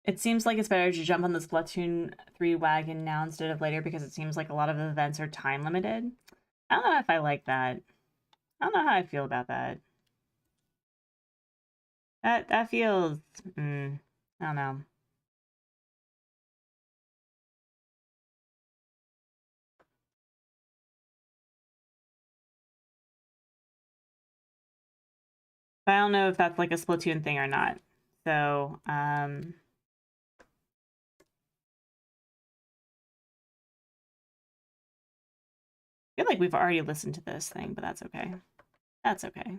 It seems like it's better to jump on the Splatoon 3 wagon now instead of later because it seems like a lot of events are time limited. I don't know if I like that. I don't know how I feel about that. That feels... I don't know. But I don't know if that's like a Splatoon thing or not. So, I feel like we've already listened to this thing, but that's okay. That's okay.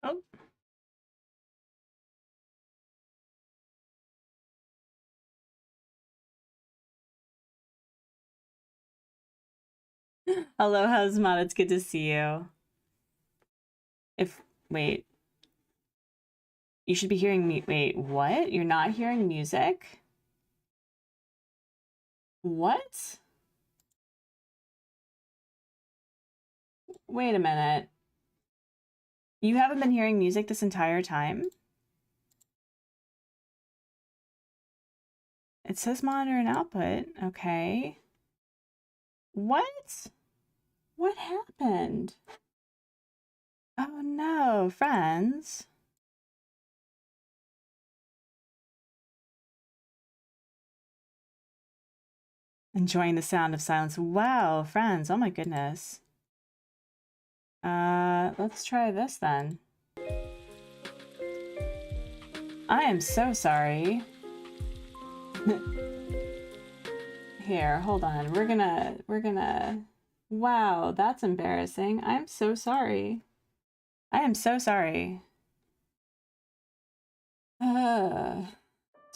Oh. Hello, Husmod. It's good to see you. Wait. You should be hearing me. Wait, what? You're not hearing music? What? Wait a minute. You haven't been hearing music this entire time? It says monitor and output. Okay. What? What happened? Oh no, friends. Enjoying the sound of silence. Wow, friends. Oh my goodness. Let's try this then. I am so sorry. Here, hold on. We're gonna... Wow, that's embarrassing. I'm so sorry. I am so sorry.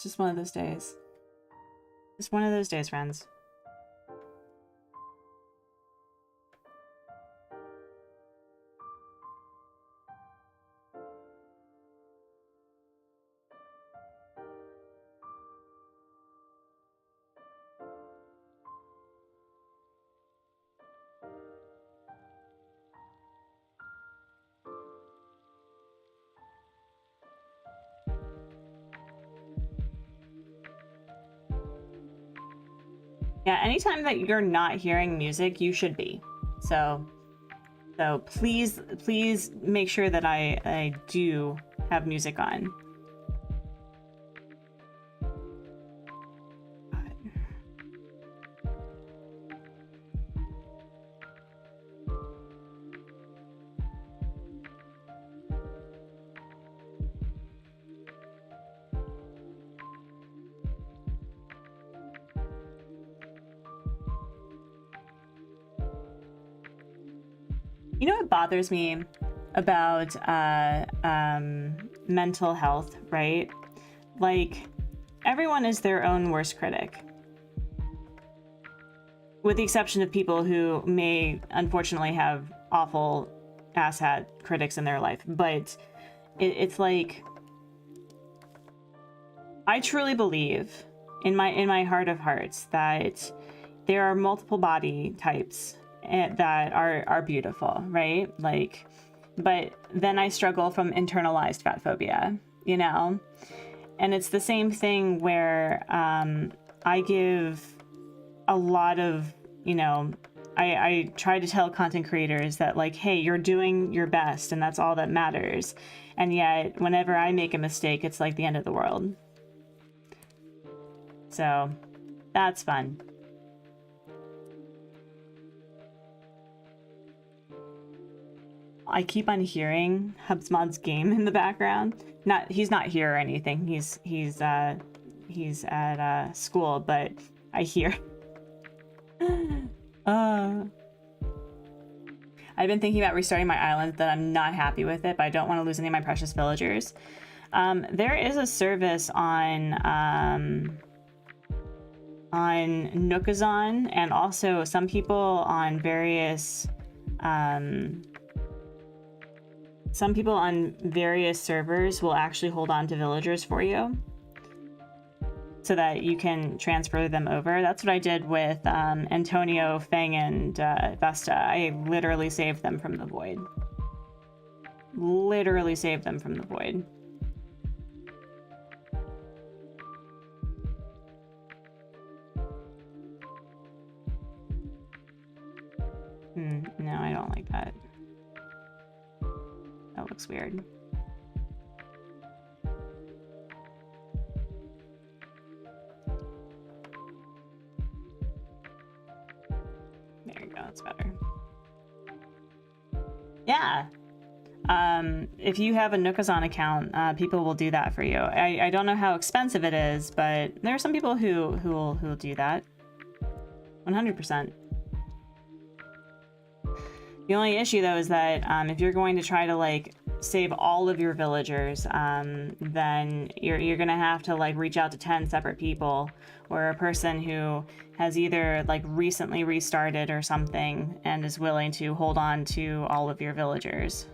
Just one of those days. Just one of those days, friends. Yeah, anytime that you're not hearing music, you should be. So please make sure that I do have music on. You know what bothers me about mental health, right? Like, everyone is their own worst critic. With the exception of people who may, unfortunately, have awful asshat critics in their life. But it's like, I truly believe, in my heart of hearts, that there are multiple body types that are beautiful, right? Like, but then I struggle from internalized fat phobia, you know? And it's the same thing where I give a lot of, you know, I try to tell content creators that, like, hey, you're doing your best and that's all that matters. And yet, whenever I make a mistake, it's like the end of the world. So, that's fun. I keep on hearing Hubsmod's game in the background. He's not here or anything. He's at school, but I hear. I've been thinking about restarting my island, that I'm not happy with it, but I don't want to lose any of my precious villagers. There is a service on nookazon, and also some people on various servers will actually hold on to villagers for you so that you can transfer them over. That's what I did with Antonio, Fang, and Vesta. I literally saved them from the void. Literally saved them from the void. No, I don't like that. That looks weird. There you go, that's better. Yeah. If you have a nookazon account, people will do that for you. I don't know how expensive it is, but there are some people who will do that. 100%. The only issue, though, is that if you're going to try to, like, save all of your villagers, then you're gonna have to, like, reach out to 10 separate people, or a person who has either, like, recently restarted or something and is willing to hold on to all of your villagers.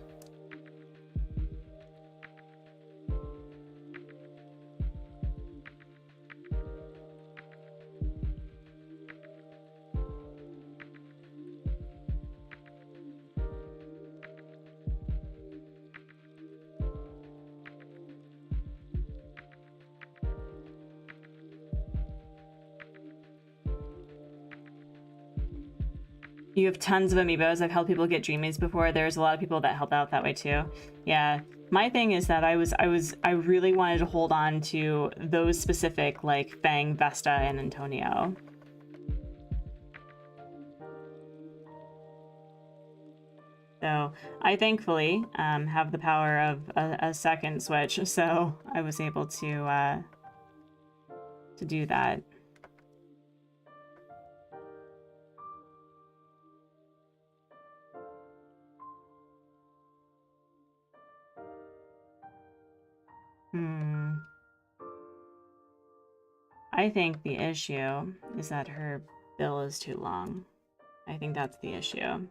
You have tons of amiibos. I've helped people get dreamies before. There's a lot of people that help out that way too. Yeah. My thing is that I really wanted to hold on to those specific, like, Fang, Vesta, and Antonio. So I thankfully have the power of a second Switch, so I was able to do that. I think the issue is that her bill is too long. I think that's the issue.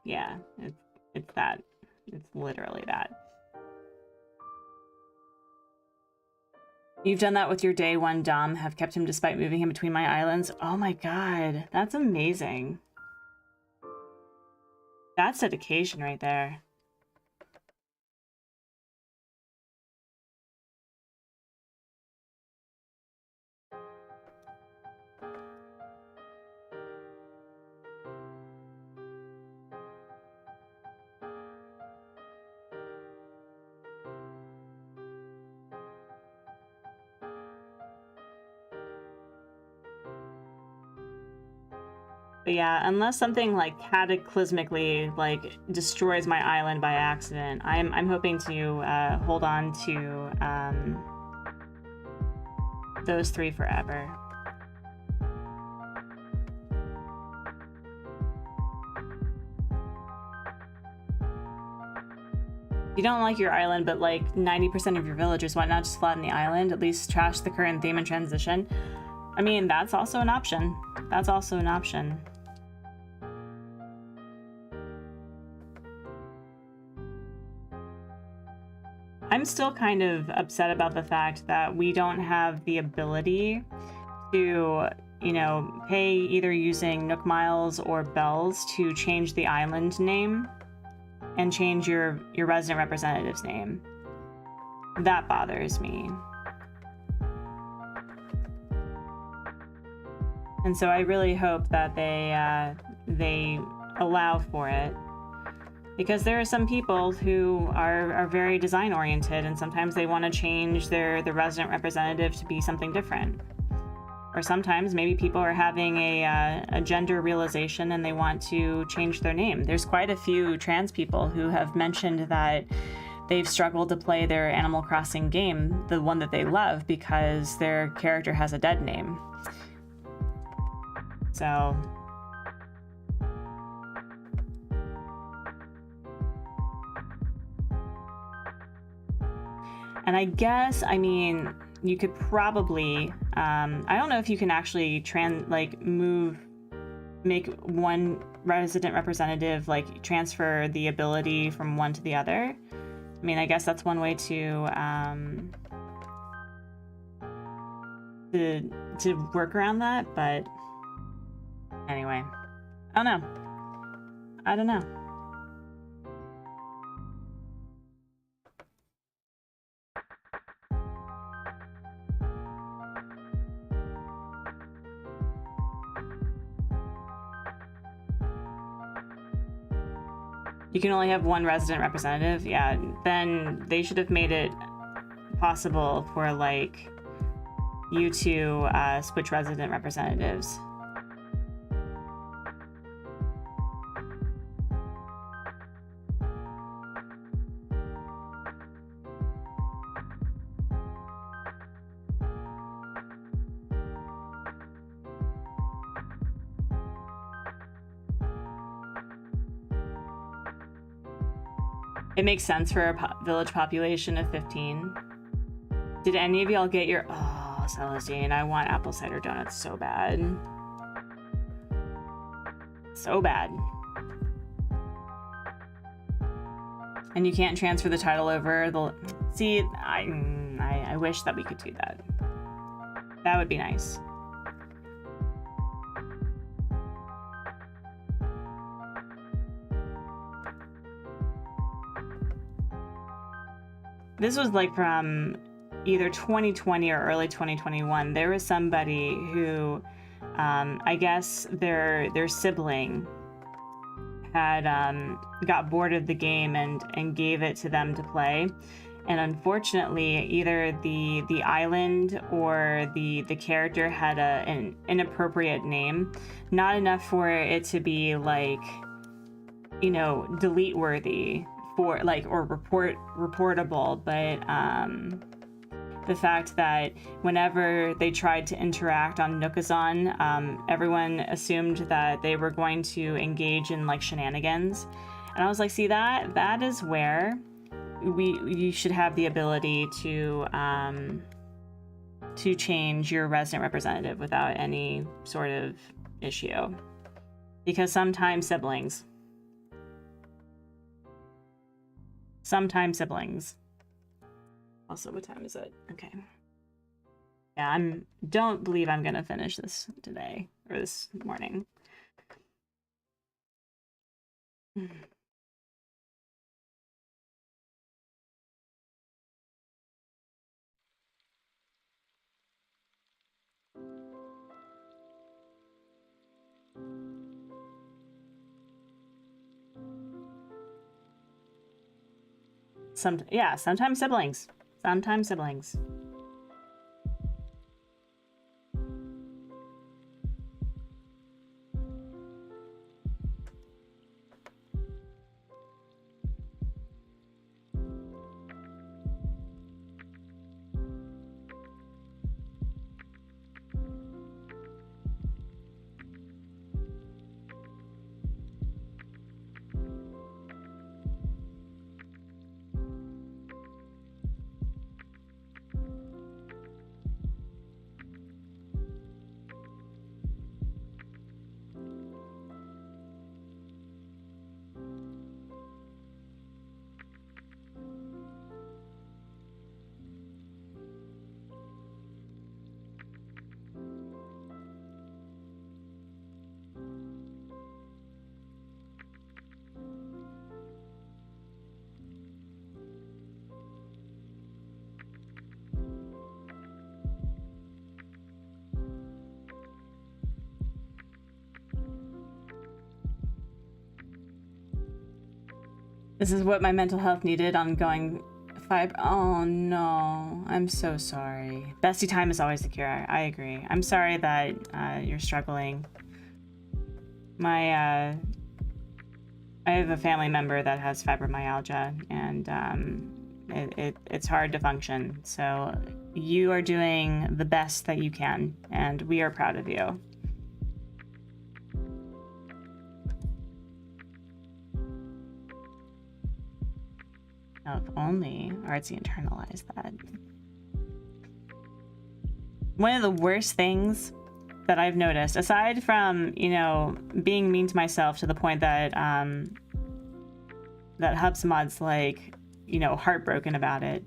Yeah, it's that. It's literally that. You've done that with your day one Dom, have kept him despite moving him between my islands. Oh my god, that's amazing. That's dedication right there. But yeah, unless something like cataclysmically like destroys my island by accident, I'm hoping to hold on to those 3 forever. If you don't like your island, but like 90% of your villagers, why not just flatten the island? At least trash the current theme and transition. I mean, that's also an option. That's also an option. I'm still kind of upset about the fact that we don't have the ability to, you know, pay either using Nook Miles or bells to change the island name and change your resident representative's name. That bothers me. And so I really hope that they allow for it. Because there are some people who are very design oriented, and sometimes they want to change the resident representative to be something different. Or sometimes maybe people are having a gender realization and they want to change their name. There's quite a few trans people who have mentioned that they've struggled to play their Animal Crossing game, the one that they love, because their character has a dead name. So... And I guess, I mean, you could probably, I don't know if you can actually make one resident representative, like, transfer the ability from one to the other. I mean, I guess that's one way to work around that, but anyway, I don't know. You can only have one resident representative? Yeah, then they should have made it possible for, like, you to switch resident representatives. It makes sense for a village population of 15. Did any of y'all get your... Oh, Celestine, I want apple cider donuts so bad. So bad. And you can't transfer the title over the... See, I wish that we could do that. That would be nice. This was like from either 2020 or early 2021. There was somebody who, I guess their sibling had got bored of the game and gave it to them to play. And unfortunately, either the island or the character had an inappropriate name, not enough for it to be like, you know, delete worthy. For like, or reportable, but the fact that whenever they tried to interact on nookazon, everyone assumed that they were going to engage in like shenanigans, and I was like, see, that is where you should have the ability to change your resident representative without any sort of issue, because sometimes siblings. Also, what time is it? Okay. Yeah, don't believe I'm gonna finish this today or this morning. Sometimes siblings. Sometimes siblings. This is what my mental health needed on going fiber. Oh no, I'm so sorry. Bestie time is always the cure. I agree. I'm sorry that you're struggling. I have a family member that has fibromyalgia, and it's hard to function. So you are doing the best that you can, and we are proud of you. Now, if only Artsy internalized that. One of the worst things that I've noticed, aside from, you know, being mean to myself to the point that that Hubsmod's like, you know, heartbroken about it,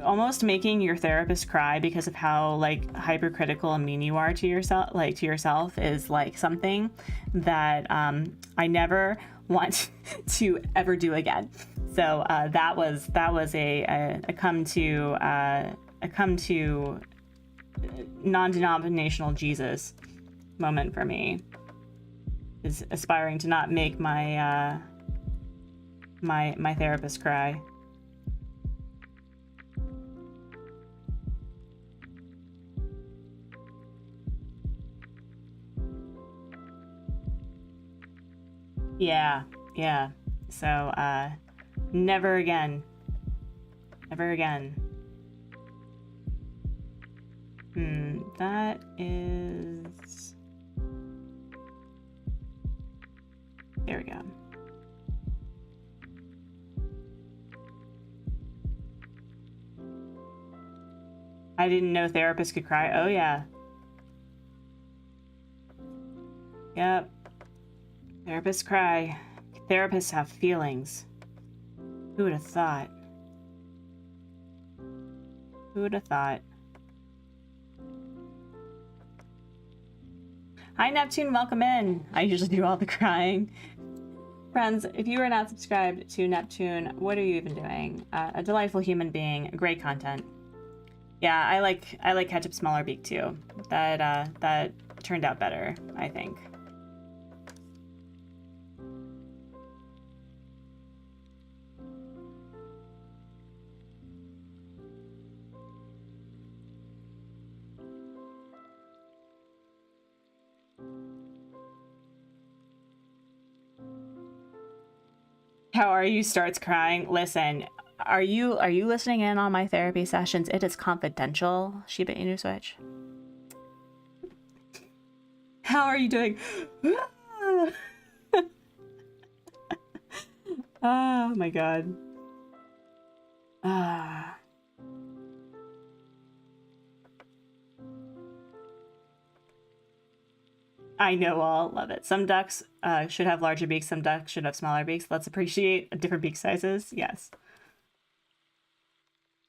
almost making your therapist cry because of how like hypercritical and mean you are to yourself, is like something that I never want to ever do again. So that was a come to non-denominational Jesus moment for me, is aspiring to not make my my therapist cry. Yeah. So, never again. Never again. That is... There we go. I didn't know therapists could cry. Oh, yeah. Yep. Therapists cry. Therapists have feelings. Who would have thought? Who would have thought? Hi, Neptune. Welcome in. I usually do all the crying. Friends, if you are not subscribed to Neptune, what are you even doing? A delightful human being. Great content. Yeah, I like Ketchup Smaller Beak too. That turned out better, I think. How are you? Starts crying. Listen, are you listening in on my therapy sessions? It is confidential, Shiba Inu Switch. How are you doing? Oh my god. I know, all love it. Some ducks should have larger beaks, some ducks should have smaller beaks. Let's appreciate different beak sizes. Yes.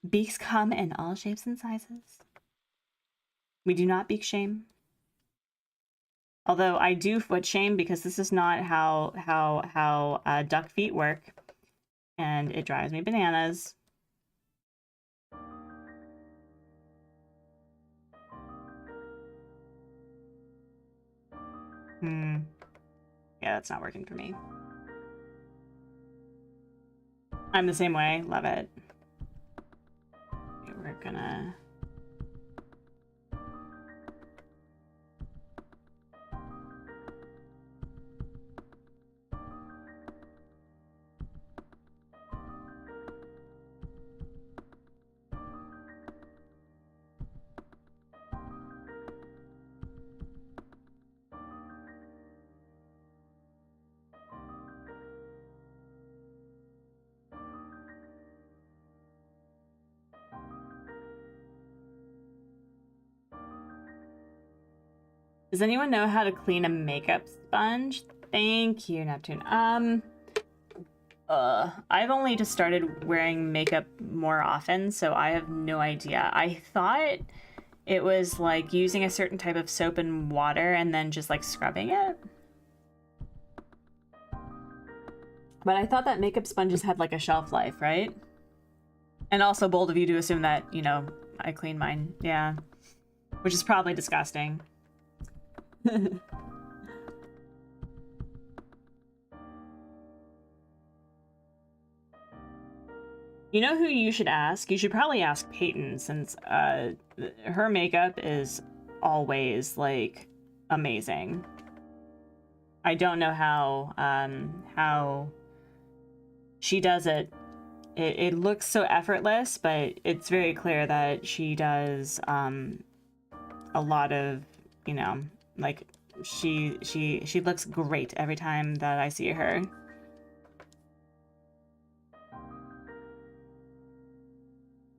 Beaks come in all shapes and sizes. We do not beak shame. Although I do foot shame because this is not how duck feet work. And it drives me bananas. Yeah, that's not working for me. I'm the same way. Love it. Okay, we're gonna... Does anyone know how to clean a makeup sponge? Thank you, Neptune. I've only just started wearing makeup more often, so I have no idea. I thought it was like using a certain type of soap and water and then just like scrubbing it. But I thought that makeup sponges had like a shelf life, right? And also bold of you to assume that, you know, I clean mine. Yeah. Which is probably disgusting. You know who you should ask? You should probably ask Peyton, since her makeup is always like amazing. I don't know how she does it. It looks so effortless, but it's very clear that she does a lot of, you know, like she looks great every time that I see her.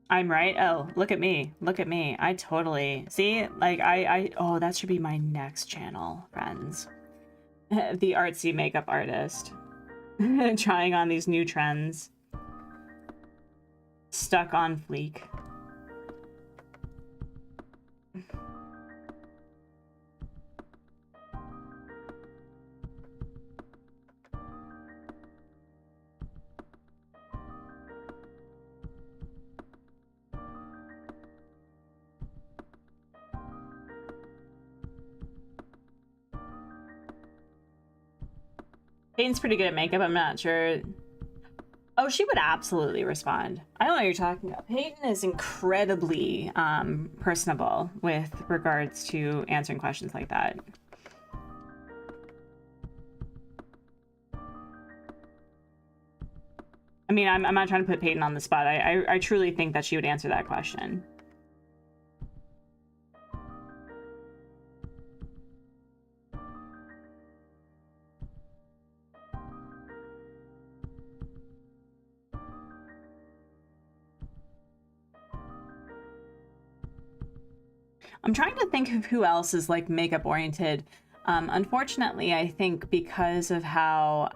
I'm right. Oh, look at me. Look at me. I totally see, like oh, that should be my next channel, friends. The artsy makeup artist. Trying on these new trends. Stuck on fleek. Peyton's pretty good at makeup, I'm not sure. Oh, she would absolutely respond. I don't know what you're talking about. Peyton is incredibly personable with regards to answering questions like that. I mean, I'm not trying to put Peyton on the spot. I truly think that she would answer that question. I'm trying to think of who else is like makeup oriented. Unfortunately, I think because of how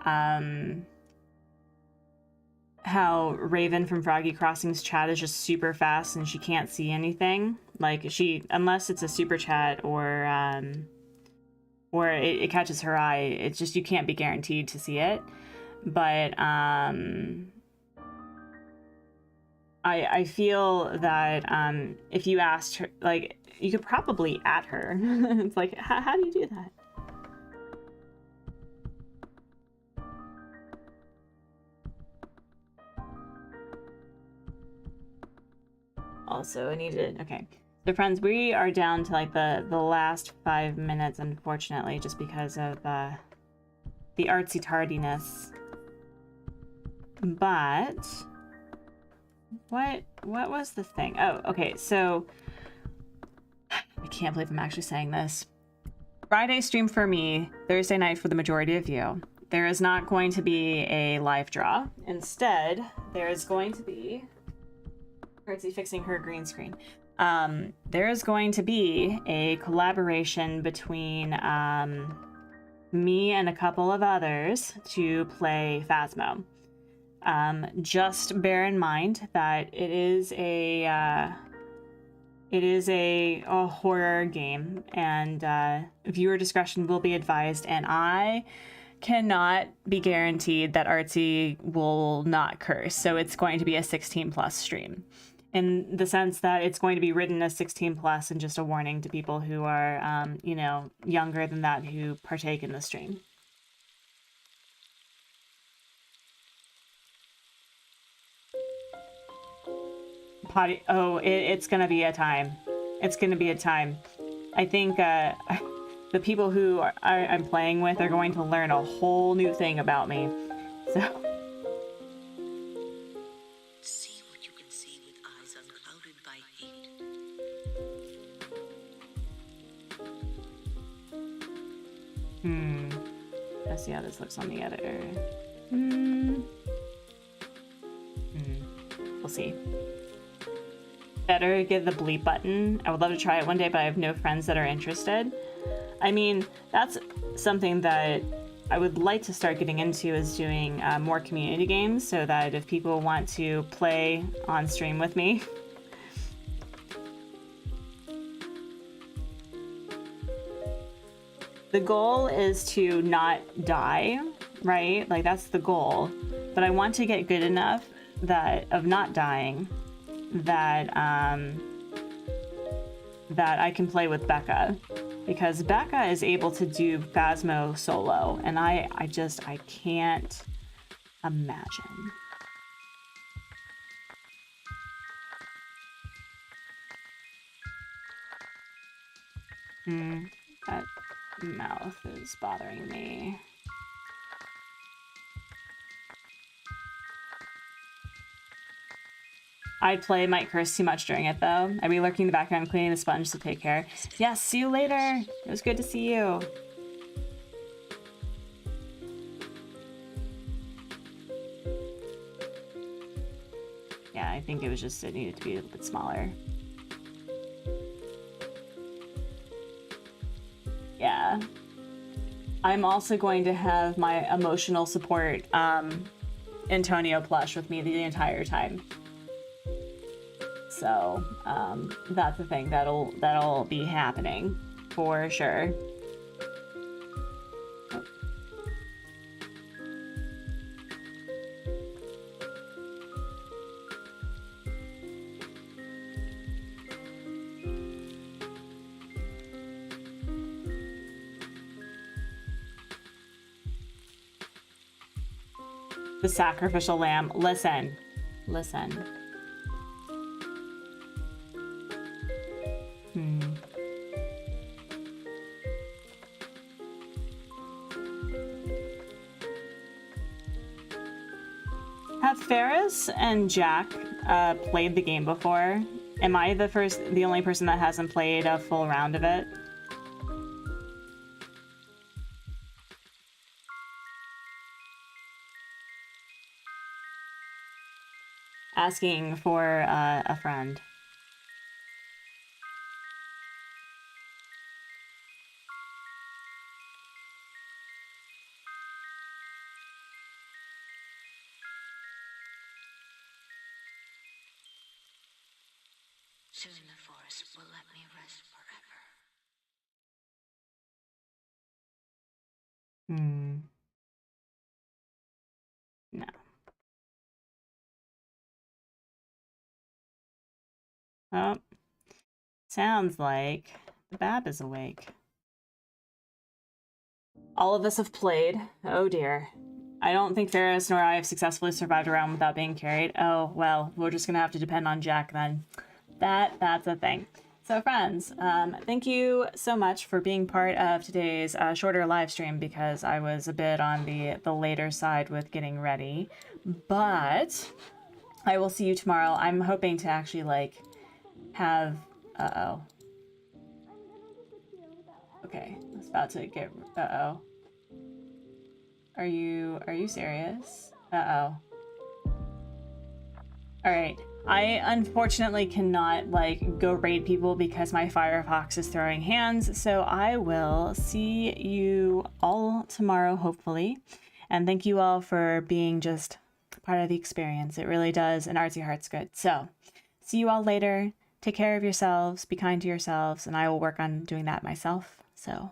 Raven from Froggy Crossing's chat is just super fast and she can't see anything. Like unless it's a super chat or it catches her eye, it's just you can't be guaranteed to see it. But I feel that if you asked her, like, you could probably at her. It's like, how do you do that? Also, I needed, okay. So friends, we are down to like the last 5 minutes, unfortunately, just because of the artsy tardiness. But what was the thing? Oh, okay, so I can't believe I'm actually saying this. Friday stream for me, Thursday night for the majority of you. there is not going to be a live draw. Instead, there is going to be... Artsy fixing her green screen. There is going to be a collaboration between me and a couple of others to play Phasmo. Just bear in mind that it is a horror game, and viewer discretion will be advised, and I cannot be guaranteed that Artsy will not curse, so it's going to be a 16+ stream. In the sense that it's going to be written as 16+, and just a warning to people who are, you know, younger than that who partake in the stream. Potty, oh, it's gonna be a time. It's gonna be a time. I think the people who I'm playing with are going to learn a whole new thing about me. So. Let's see how this looks on the editor. We'll see. Better get the bleep button. I would love to try it one day, but I have no friends that are interested. I mean, that's something that I would like to start getting into, is doing more community games, so that if people want to play on stream with me. The goal is to not die, right? Like, that's the goal. But I want to get good enough of not dying that that I can play with Becca, because Becca is able to do Phasmo solo, and I can't imagine. That mouth is bothering me. I'd play might curse too much during it, though. I'd be lurking in the background, cleaning the sponge, so take care. Yes, see you later. It was good to see you. Yeah, I think it was just, it needed to be a little bit smaller. Yeah. I'm also going to have my emotional support Antonio plush with me the entire time. So that's the thing that'll be happening for sure. The sacrificial lamb. Listen. Have Ferris and Jack played the game before? Am I the only person that hasn't played a full round of it? Asking for a friend. Soon the forest will let me rest forever. No. Oh. Sounds like the Bab is awake. All of us have played. Oh dear. I don't think Ferris nor I have successfully survived around without being carried. Oh, well, we're just gonna have to depend on Jack then. That's a thing. So friends, thank you so much for being part of today's shorter live stream, because I was a bit on the later side with getting ready. But I will see you tomorrow. I'm hoping to actually like have okay, I was about to get Are you serious? Uh-oh. Alright. I unfortunately cannot like go raid people because my Firefox is throwing hands, so I will see you all tomorrow, hopefully. And thank you all for being just part of the experience. It really does an Artsy Heart's good. So see you all later. Take care of yourselves, be kind to yourselves, and I will work on doing that myself. So